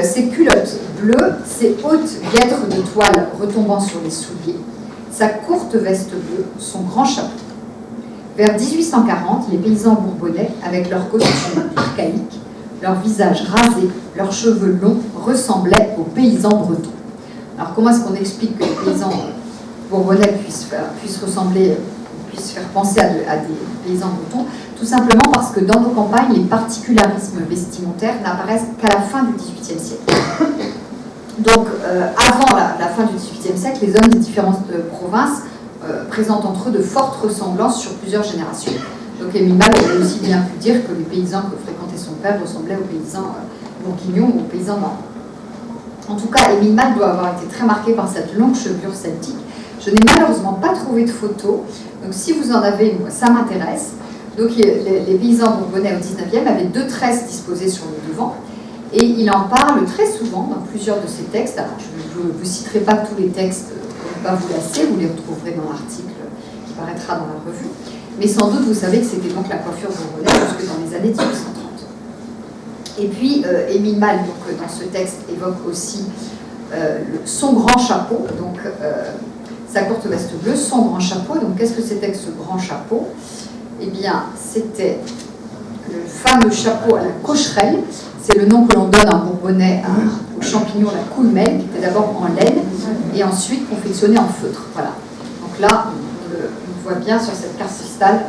Ses culottes bleues, ses hautes guêtres de toile retombant sur les souliers, sa courte veste bleue, son grand chapeau. Vers 1840, les paysans bourbonnais, avec leurs costumes archaïques, leur visage rasé, leurs cheveux longs, ressemblaient aux paysans bretons. Alors comment est-ce qu'on explique que les paysans bourbonnais puissent faire penser à des paysans bretons? Tout simplement parce que dans nos campagnes, les particularismes vestimentaires n'apparaissent qu'à la fin du XVIIIe siècle. Donc, avant la fin du XVIIIe siècle, les hommes des différentes provinces présentent entre eux de fortes ressemblances sur plusieurs générations. Donc, Émile Malle aurait aussi bien pu dire que les paysans que fréquentait son père ressemblaient aux paysans bourguignons ou aux paysans normands. En tout cas, Émile Malle doit avoir été très marqué par cette longue chevelure celtique. Je n'ai malheureusement pas trouvé de photo, donc si vous en avez, ça m'intéresse. Donc les paysans bourbonnais au 19e avaient 2 tresses disposées sur le devant, et il en parle très souvent dans plusieurs de ses textes. Alors je ne vous citerai pas tous les textes pour ne pas vous lasser, vous les retrouverez dans l'article qui paraîtra dans la revue, mais sans doute vous savez que c'était donc la coiffure bourbonnaise jusque dans les années 1830. Et puis Émile Malle, donc, dans ce texte, évoque aussi son grand chapeau, donc sa courte veste bleue, son grand chapeau. Donc qu'est-ce que c'était que ce grand chapeau? Eh bien, c'était le fameux chapeau à la cocherelle. C'est le nom que l'on donne en bourbonnais au champignon, la coulmelle, qui était d'abord en laine et ensuite confectionné en feutre. Voilà. Donc là, on voit bien sur cette carte postale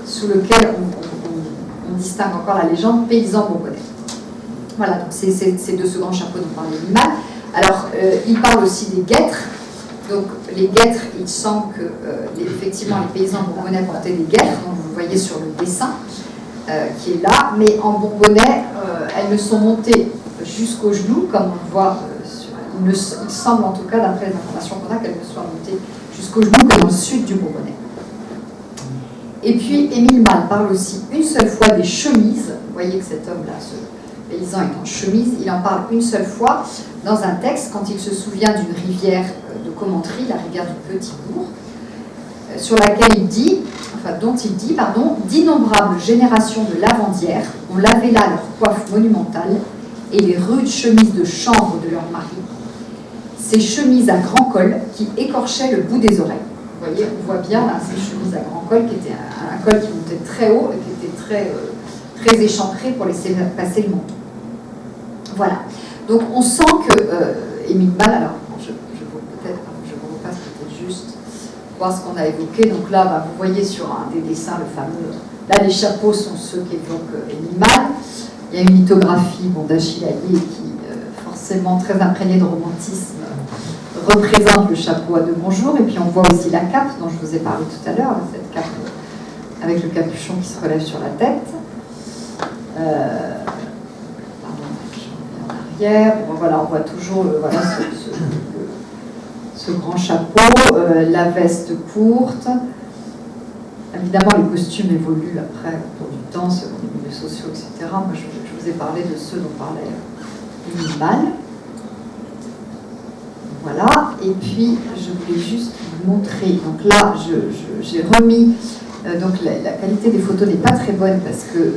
sous lequel on distingue encore la légende paysan bourbonnais. Voilà, donc c'est de ce grand chapeau dont parlait Émile Malle. Alors, il parle aussi des guêtres. Donc, les guêtres, il semble que, effectivement, les paysans bourbonnais portaient des guêtres, donc vous voyez sur le dessin qui est là, mais en bourbonnais, elles ne sont montées jusqu'aux genoux, comme on le voit, il semble en tout cas, d'après les informations qu'on a, qu'elles ne soient montées jusqu'aux genoux que dans le sud du bourbonnais. Et puis, Émile Malle parle aussi une seule fois des chemises. Vous voyez que cet homme-là, ce paysan est en chemise, il en parle une seule fois dans un texte quand il se souvient d'une rivière de Commentry, la rivière du Petit-Bourg, sur laquelle dont il dit, d'innombrables générations de lavandières ont lavé là leur coiffe monumentale et les rudes chemises de chambre de leurs maris. Ces chemises à grand col qui écorchaient le bout des oreilles. Vous voyez, on voit bien là, ces chemises à grand col qui étaient un col qui montait très haut et qui était très échancré pour laisser passer le menton. Voilà. Donc on sent que Émile Malle, alors je vous repasse peut-être juste voir ce qu'on a évoqué. Donc là, vous voyez sur un des dessins le fameux. Là, les chapeaux sont ceux qu'évoque Émile Malle. Il y a une lithographie d'Achille Allier qui, forcément très imprégnée de romantisme, représente le chapeau à 2 bonjours. Et puis on voit aussi la cape dont je vous ai parlé tout à l'heure, cette cape avec le capuchon qui se relève sur la tête. Voilà, on voit toujours ce grand chapeau, la veste courte. Évidemment, les costumes évoluent après, au cours du temps, selon les milieux sociaux, etc. Moi, je vous ai parlé de ceux dont parlait Émile Malle. Voilà, et puis je voulais juste vous montrer. Donc là, j'ai remis. Donc la qualité des photos n'est pas très bonne parce que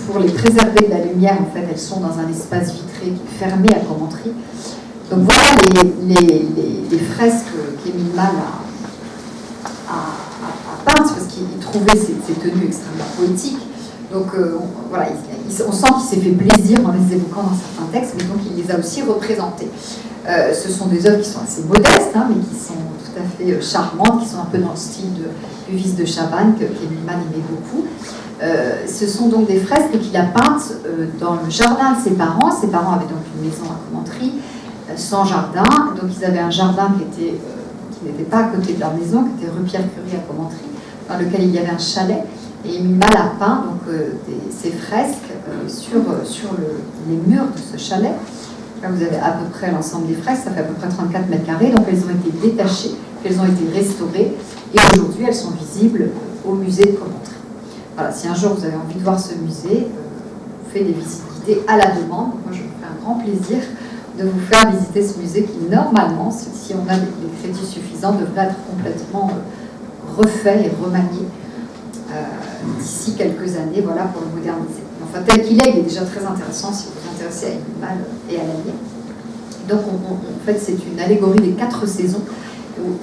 pour les préserver de la lumière, en fait, elles sont dans un espace vitré qui est fermé à Commentry. Donc voilà les fresques qu'Émile Malle a peintes parce qu'il trouvait ces tenues extrêmement poétiques. Donc voilà, on sent qu'il s'est fait plaisir en les évoquant dans certains textes, mais donc il les a aussi représentés. Ce sont des œuvres qui sont assez modestes, hein, mais qui sont tout à fait charmantes, qui sont un peu dans le style du Vice de Chabannes, qu'Émile Malle aimait beaucoup. Ce sont donc des fresques qu'il a peintes dans le jardin de ses parents. Ses parents avaient donc une maison à Commentry, sans jardin. Donc ils avaient un jardin qui n'était pas à côté de leur maison, qui était rue Pierre-Curie à Commentry, dans lequel il y avait un chalet. Et Émile Malle a peint donc, ces fresques sur les murs de ce chalet. Là, vous avez à peu près l'ensemble des fresques, ça fait à peu près 34 mètres carrés. Donc elles ont été détachées, elles ont été restaurées. Et aujourd'hui, elles sont visibles au musée de Commentry. Voilà, si un jour vous avez envie de voir ce musée, on fait des visites guidées à la demande. Moi, je me fais un grand plaisir de vous faire visiter ce musée qui, normalement, si on a des crédits suffisants, devrait être complètement refait et remanié d'ici quelques années, voilà, pour le moderniser. Enfin, tel qu'il est, il est déjà très intéressant si vous vous intéressez à Émile Malle et à l'année. Donc, en fait, c'est une allégorie des 4 saisons.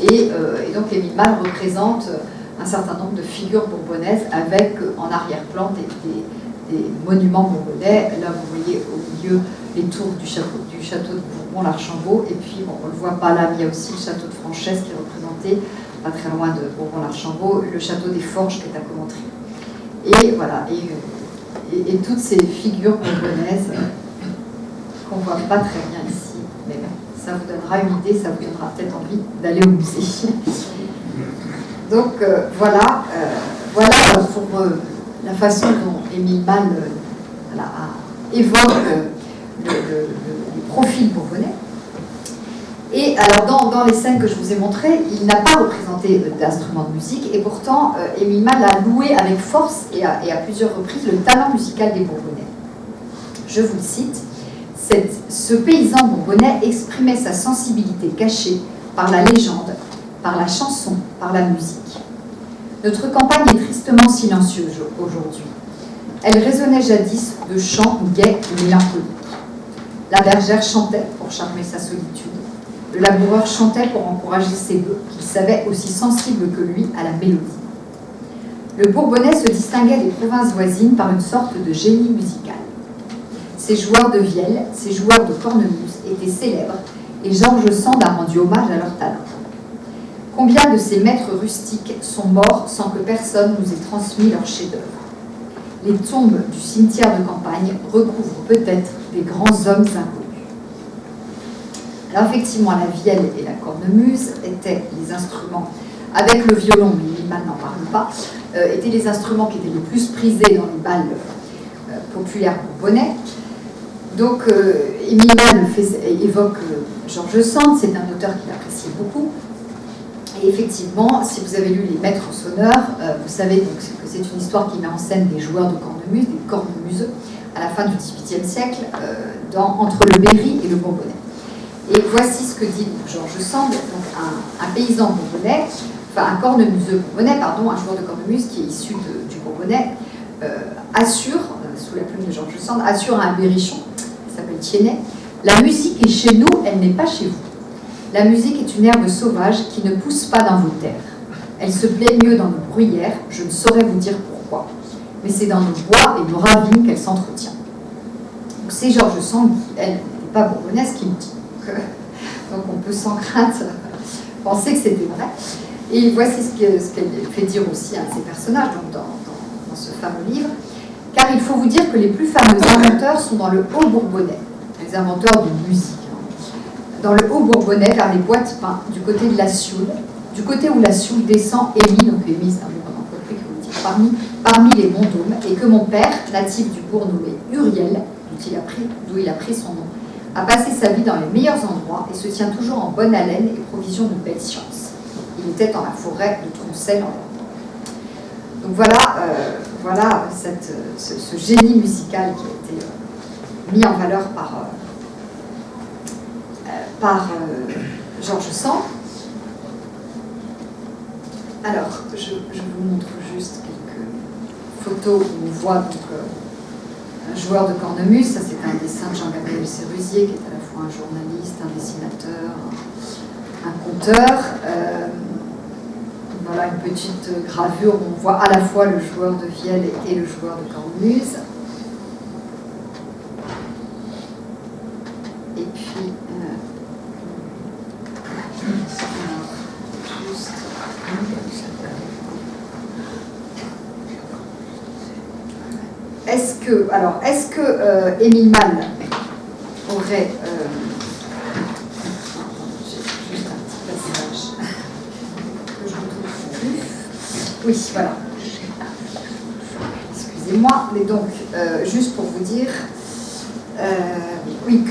Et donc, Émile Malle représente un certain nombre de figures bourbonnaises avec en arrière-plan des monuments bourbonnais. Là, vous voyez au milieu les tours du château de Bourbon-l'Archambault. Et puis, bon, on ne le voit pas là, mais il y a aussi le château de Franchesse qui est représenté, pas très loin de Bourbon-l'Archambault, le château des Forges qui est à Commentry. Et voilà, et toutes ces figures bourbonnaises qu'on ne voit pas très bien ici. Mais bon, ça vous donnera une idée, ça vous donnera peut-être envie d'aller au musée. Donc voilà pour la façon dont Émile Malle évoque le profil bourbonnais. Et alors dans les scènes que je vous ai montrées, il n'a pas représenté d'instruments de musique, et pourtant Émile Malle a loué avec force et à plusieurs reprises le talent musical des Bourbonnais. Je vous le cite, ce paysan bourbonnais exprimait sa sensibilité cachée par la légende, par la chanson, par la musique. Notre campagne est tristement silencieuse aujourd'hui. Elle résonnait jadis de chants gais et mélancoliques. La bergère chantait pour charmer sa solitude. Le laboureur chantait pour encourager ses bœufs, qu'il savait aussi sensibles que lui à la mélodie. Le Bourbonnais se distinguait des provinces voisines par une sorte de génie musical. Ses joueurs de vielle, ses joueurs de cornemuse étaient célèbres, et Georges Sand a rendu hommage à leur talent. Combien de ces maîtres rustiques sont morts sans que personne nous ait transmis leurs chefs-d'œuvre? Les tombes du cimetière de campagne recouvrent peut-être des grands hommes inconnus. Alors effectivement, la vielle et la cornemuse étaient les instruments, avec le violon, mais Émile Malle n'en parle pas, étaient les instruments qui étaient les plus prisés dans les bals populaires bourbonnais. Donc Émile Malle évoque Georges Sand, c'est un auteur qu'il appréciait beaucoup. Et effectivement, si vous avez lu Les Maîtres sonneurs, vous savez donc que c'est une histoire qui met en scène des joueurs de cornemuse, des cornemuseux, à la fin du XVIIIe siècle, entre le Berry et le Bourbonnais. Et voici ce que dit Georges Sand, donc un paysan bourbonnais, enfin un cornemuseux bourbonnais, pardon, un joueur de cornemuse qui est issu du Bourbonnais, assure, sous la plume de Georges Sand, assure à un berrichon, qui s'appelle Tiennet, la musique est chez nous, elle n'est pas chez vous. La musique est une herbe sauvage qui ne pousse pas dans vos terres. Elle se plaît mieux dans nos bruyères, je ne saurais vous dire pourquoi. Mais c'est dans nos bois et nos ravines qu'elle s'entretient. Donc c'est Georges Sand qui, elle, n'était pas bourbonnaise, qui me dit. Donc on peut sans crainte penser que c'était vrai. Et voici ce qu'elle fait dire aussi à un de ses personnages donc dans ce fameux livre. Car il faut vous dire que les plus fameux inventeurs sont dans le Haut-Bourbonnais, les inventeurs de musique. Dans le Haut-Bourbonnais, vers les boîtes peintes, du côté de la Sioule, du côté où la Sioule descend Émy, donc Émy, c'est un mot qu'on peut dire, parmi les monts d'Aume, et que mon père, natif du bourg nommé Uriel, d'où il a pris son nom, a passé sa vie dans les meilleurs endroits et se tient toujours en bonne haleine et provision de belles sciences. Il était dans la forêt de Troncel en Dordogne. Donc voilà ce génie musical qui a été mis en valeur par Georges Sand. Alors, je vous montre juste quelques photos où on voit donc, un joueur de cornemuse. Ça, c'est un dessin de Jean-Gabriel Sérusier, qui est à la fois un journaliste, un dessinateur, un conteur. Voilà une petite gravure où on voit à la fois le joueur de vielle et le joueur de cornemuse. est-ce que Émile Malle aurait... j'ai juste un petit passage que je ne retrouve plus. Oui, voilà. Excusez-moi, mais donc, juste pour vous dire... oui,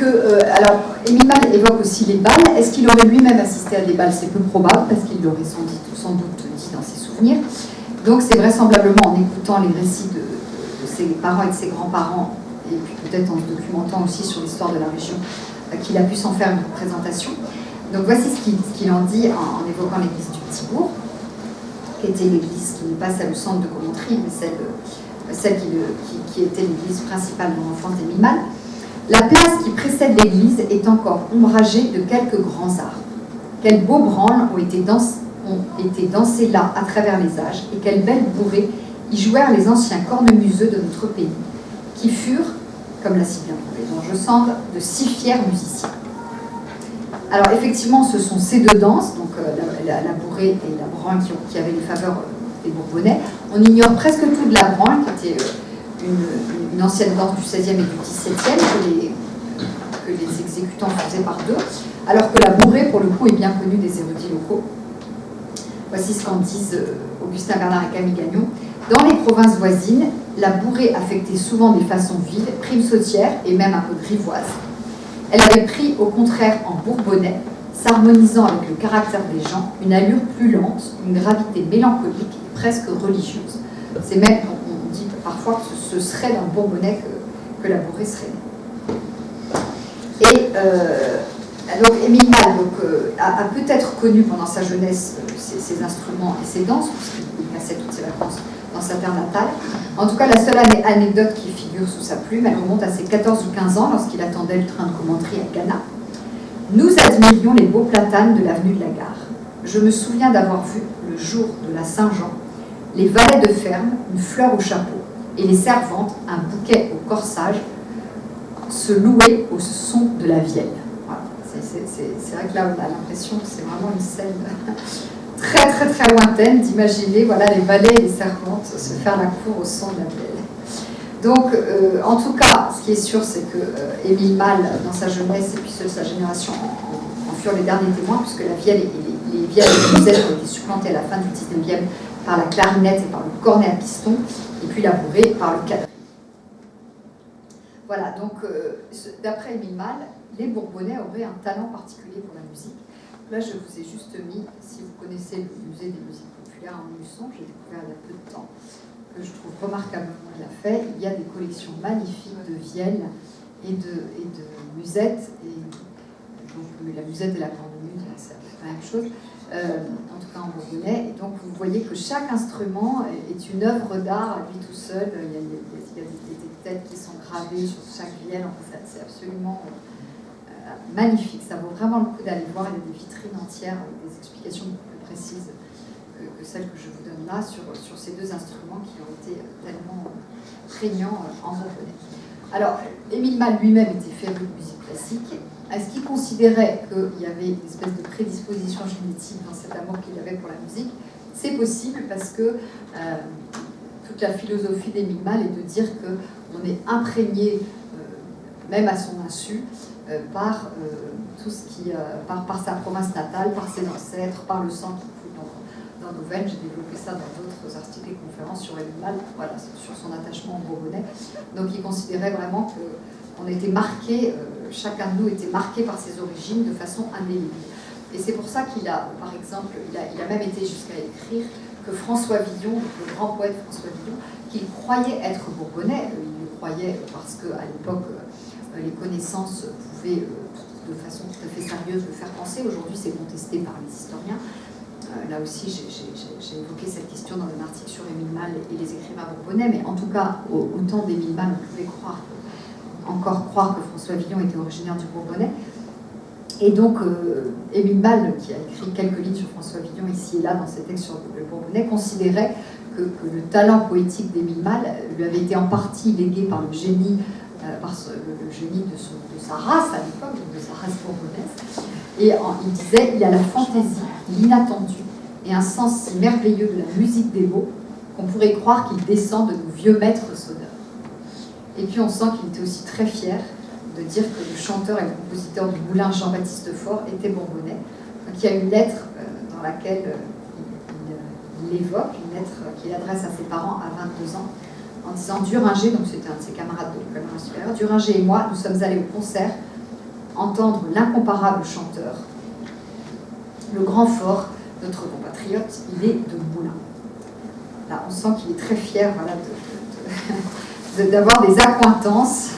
alors, Émile Malle évoque aussi les balles. Est-ce qu'il aurait lui-même assisté à des balles? C'est peu probable, parce qu'il l'aurait sans doute dit dans ses souvenirs. Donc, c'est vraisemblablement en écoutant les récits de ses parents et de ses grands-parents, et puis peut-être en se documentant aussi sur l'histoire de la région, qu'il a pu s'en faire une représentation. Donc, voici ce qu'il en dit en évoquant l'église du Petit Bourg, qui était l'église qui n'est pas celle du centre de Commentry, mais celle qui était l'église principale de l'enfance d'Émile Malle. La place qui précède l'église est encore ombragée de quelques grands arbres. Quels beaux branles ont été dansés là à travers les âges, et quelles belles bourrées y jouèrent les anciens cornemuseux de notre pays, qui furent, comme l'a si bien trouvé Jean Jossande, de si fiers musiciens. Alors effectivement, ce sont ces deux danses, donc la bourrée et la branle, qui avaient les faveurs des Bourbonnais. On ignore presque tout de la branle, qui était une ancienne danse du XVIe et du XVIIe, que les exécutants faisaient par deux, alors que la bourrée, pour le coup, est bien connue des érudits locaux. Voici ce qu'en disent Augustin Bernard et Camille Gagnon. Dans les provinces voisines, la bourrée affectait souvent des façons vives, primes-sautières et même un peu grivoises. Elle avait pris, au contraire, en bourbonnais, s'harmonisant avec le caractère des gens, une allure plus lente, une gravité mélancolique et presque religieuse. C'est même, on dit parfois que ce serait dans le bourbonnais que la bourrée serait née. Et donc Émile Malle a peut-être connu pendant sa jeunesse ses instruments et ses danses, puisqu'il passait toutes ses vacances dans sa terre natale. En tout cas, la seule anecdote qui figure sous sa plume, elle remonte à ses 14 ou 15 ans, lorsqu'il attendait le train de Commentry à Gannat. Nous admirions les beaux platanes de l'avenue de la Gare. Je me souviens d'avoir vu, le jour de la Saint-Jean, les valets de ferme, une fleur au chapeau, et les servantes, un bouquet au corsage, se louer au son de la vielle. Voilà. C'est vrai que là, on a l'impression que c'est vraiment une scène très très très lointaine d'imaginer, voilà, les valets et les servantes se faire la cour au son de la vielle. Donc, en tout cas, ce qui est sûr, c'est que Émile Malle, dans sa jeunesse, et puis ceux de sa génération, en furent les derniers témoins, puisque la vielle et les vielles et les musettes ont été supplantées à la fin du XIXe par la clarinette et par le cornet à piston, et puis la bourrée par le quadrille. Voilà, donc, d'après Émile Malle, les Bourbonnais auraient un talent particulier pour la musique. Là, je vous ai juste mis, si vous connaissez le musée des musiques populaires en Luçon, j'ai découvert il y a peu de temps, que je trouve remarquablement bien fait. Il y a des collections magnifiques de vielles et de musettes. Et donc, la musette et la cornemuse, c'est la même chose, en tout cas en bourbonnais. Et donc, vous voyez que chaque instrument est une œuvre d'art à lui tout seul. Il y a des têtes qui sont gravées sur chaque vielle. En fait, c'est absolument magnifique. Ça vaut vraiment le coup d'aller voir. Il y a des vitrines entières avec des explications beaucoup plus précises que celles que je vous donne là sur ces deux instruments qui ont été tellement prégnants en bourbonnais. Alors, Émile Malle lui-même était féru de musique classique. Est-ce qu'il considérait qu'il y avait une espèce de prédisposition génétique dans cet amour qu'il avait pour la musique? C'est possible parce que toute la philosophie d'Émile Malle est de dire qu'on est imprégné, même à son insu, par tout ce qui, par sa province natale, par ses ancêtres, par le sang qui coule dans nos veines. J'ai développé ça dans d'autres articles et conférences sur Émile Malle, voilà, sur son attachement au Bourbonnais. Donc il considérait vraiment qu'on était marqué, chacun de nous était marqué par ses origines de façon indélébile. Et c'est pour ça qu'il a, par exemple, il a même été jusqu'à écrire que François Villon, le grand poète François Villon, qu'il croyait être bourbonnais, il le croyait parce qu'à l'époque, les connaissances pouvaient, de façon tout à fait sérieuse, le faire penser. Aujourd'hui, c'est contesté par les historiens. Là aussi, j'ai évoqué cette question dans un article sur Émile Malle et les écrivains bourbonnais, mais en tout cas, au temps d'Émile Malle, on pouvait encore croire que François Villon était originaire du Bourbonnais. Et donc, Émile Malle, qui a écrit quelques lignes sur François Villon ici et là dans ses textes sur le Bourbonnais, considérait que le talent poétique d'Émile Malle lui avait été en partie légué par le génie, le génie de sa race à l'époque, de sa race bourbonnaise. Et il disait, il a la fantaisie, l'inattendu et un sens si merveilleux de la musique des mots qu'on pourrait croire qu'il descend de nos vieux maîtres sonneurs. Et puis on sent qu'il était aussi très fier de dire que le chanteur et le compositeur du Moulin Jean-Baptiste Faure était bourbonnais. Donc il y a une lettre dans laquelle il évoque, une lettre qu'il adresse à ses parents à 22 ans, en disant « Duringer », donc c'était un de ses camarades de l'école supérieure, « Duringer et moi, nous sommes allés au concert entendre l'incomparable chanteur, le grand Faure, notre compatriote, il est de Moulins. » Là, on sent qu'il est très fier voilà, d'avoir des accointances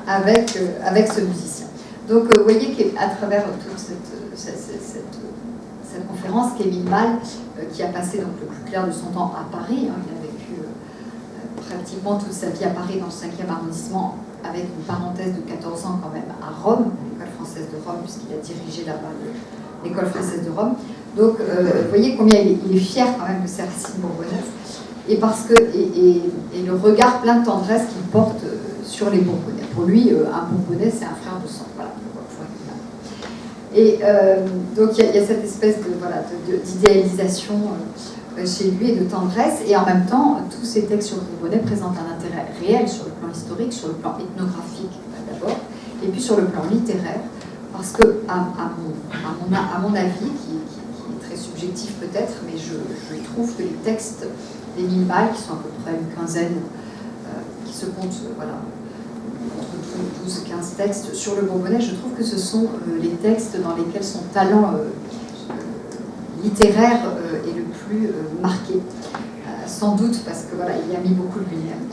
avec ce musicien. Donc vous voyez qu'à travers toute cette conférence, qu'Émile Malle, qui a passé donc, le plus clair de son temps à Paris, hein, il a vécu pratiquement toute sa vie à Paris dans le 5e arrondissement, avec une parenthèse de 14 ans quand même à Rome, l'école française de Rome, puisqu'il a dirigé là-bas l'école française de Rome. Donc vous voyez combien il est fier quand même de ses racines bourbonnaises. Et le regard plein de tendresse qu'il porte sur les Bourbonnais. Pour lui, un Bourbonnais, c'est un frère de sang. Voilà. Et donc il y a cette espèce d'idéalisation chez lui et de tendresse. Et en même temps, tous ces textes sur le Bourbonnais présentent un intérêt réel sur le plan historique, sur le plan ethnographique d'abord, et puis sur le plan littéraire. Parce que, à mon avis, qui est très subjectif peut-être, mais je trouve que les textes d'Émile Malle, qui sont à peu près une quinzaine, qui se comptent entre 12 et 15 textes sur le Bourbonnais, je trouve que ce sont les textes dans lesquels son talent littéraire est le plus marqué. Sans doute parce que voilà, il y a mis beaucoup de lui-même.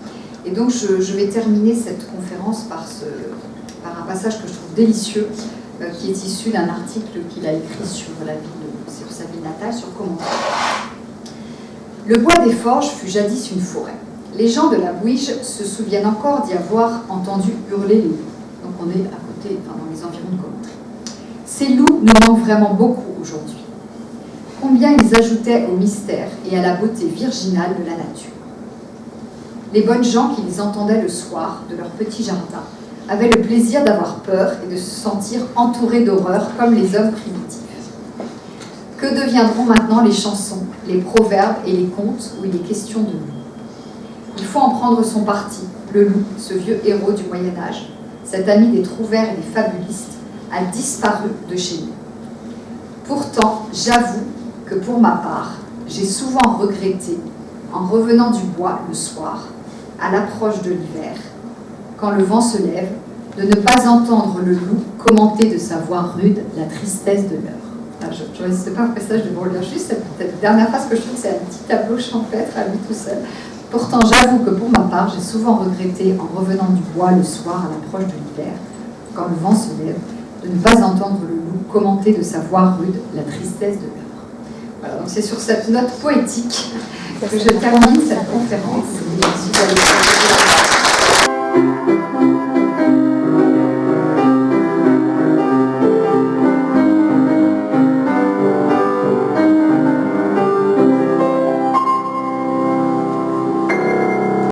Et donc je vais terminer cette conférence par un passage que je trouve délicieux, qui est issu d'un article qu'il a écrit sur sa ville natale, sur Commentaire. Le bois des Forges fut jadis une forêt. Les gens de la Bouige se souviennent encore d'y avoir entendu hurler les loups. Donc on est à côté, dans les environs de Commentry. Ces loups nous manquent vraiment beaucoup aujourd'hui. Combien ils ajoutaient au mystère et à la beauté virginale de la nature. Les bonnes gens qui les entendaient le soir de leur petit jardin avaient le plaisir d'avoir peur et de se sentir entourés d'horreur comme les hommes primitifs. Que deviendront maintenant les chansons, les proverbes et les contes où il est question de loup? Il faut en prendre son parti. Le loup, ce vieux héros du Moyen-Âge, cet ami des trouvères et des fabulistes, a disparu de chez nous. Pourtant, j'avoue que pour ma part, j'ai souvent regretté, en revenant du bois le soir, à l'approche de l'hiver, quand le vent se lève, de ne pas entendre le loup commenter de sa voix rude la tristesse de l'heure. Je ne résiste pas au passage de vous relire juste cette dernière phrase que je trouve que c'est un petit tableau champêtre à lui tout seul. Pourtant, j'avoue que pour ma part, j'ai souvent regretté, en revenant du bois le soir à l'approche de l'hiver, quand le vent se lève, de ne pas entendre le loup commenter de sa voix rude la tristesse de l'heure. Voilà, donc c'est sur cette note poétique que je termine cette conférence.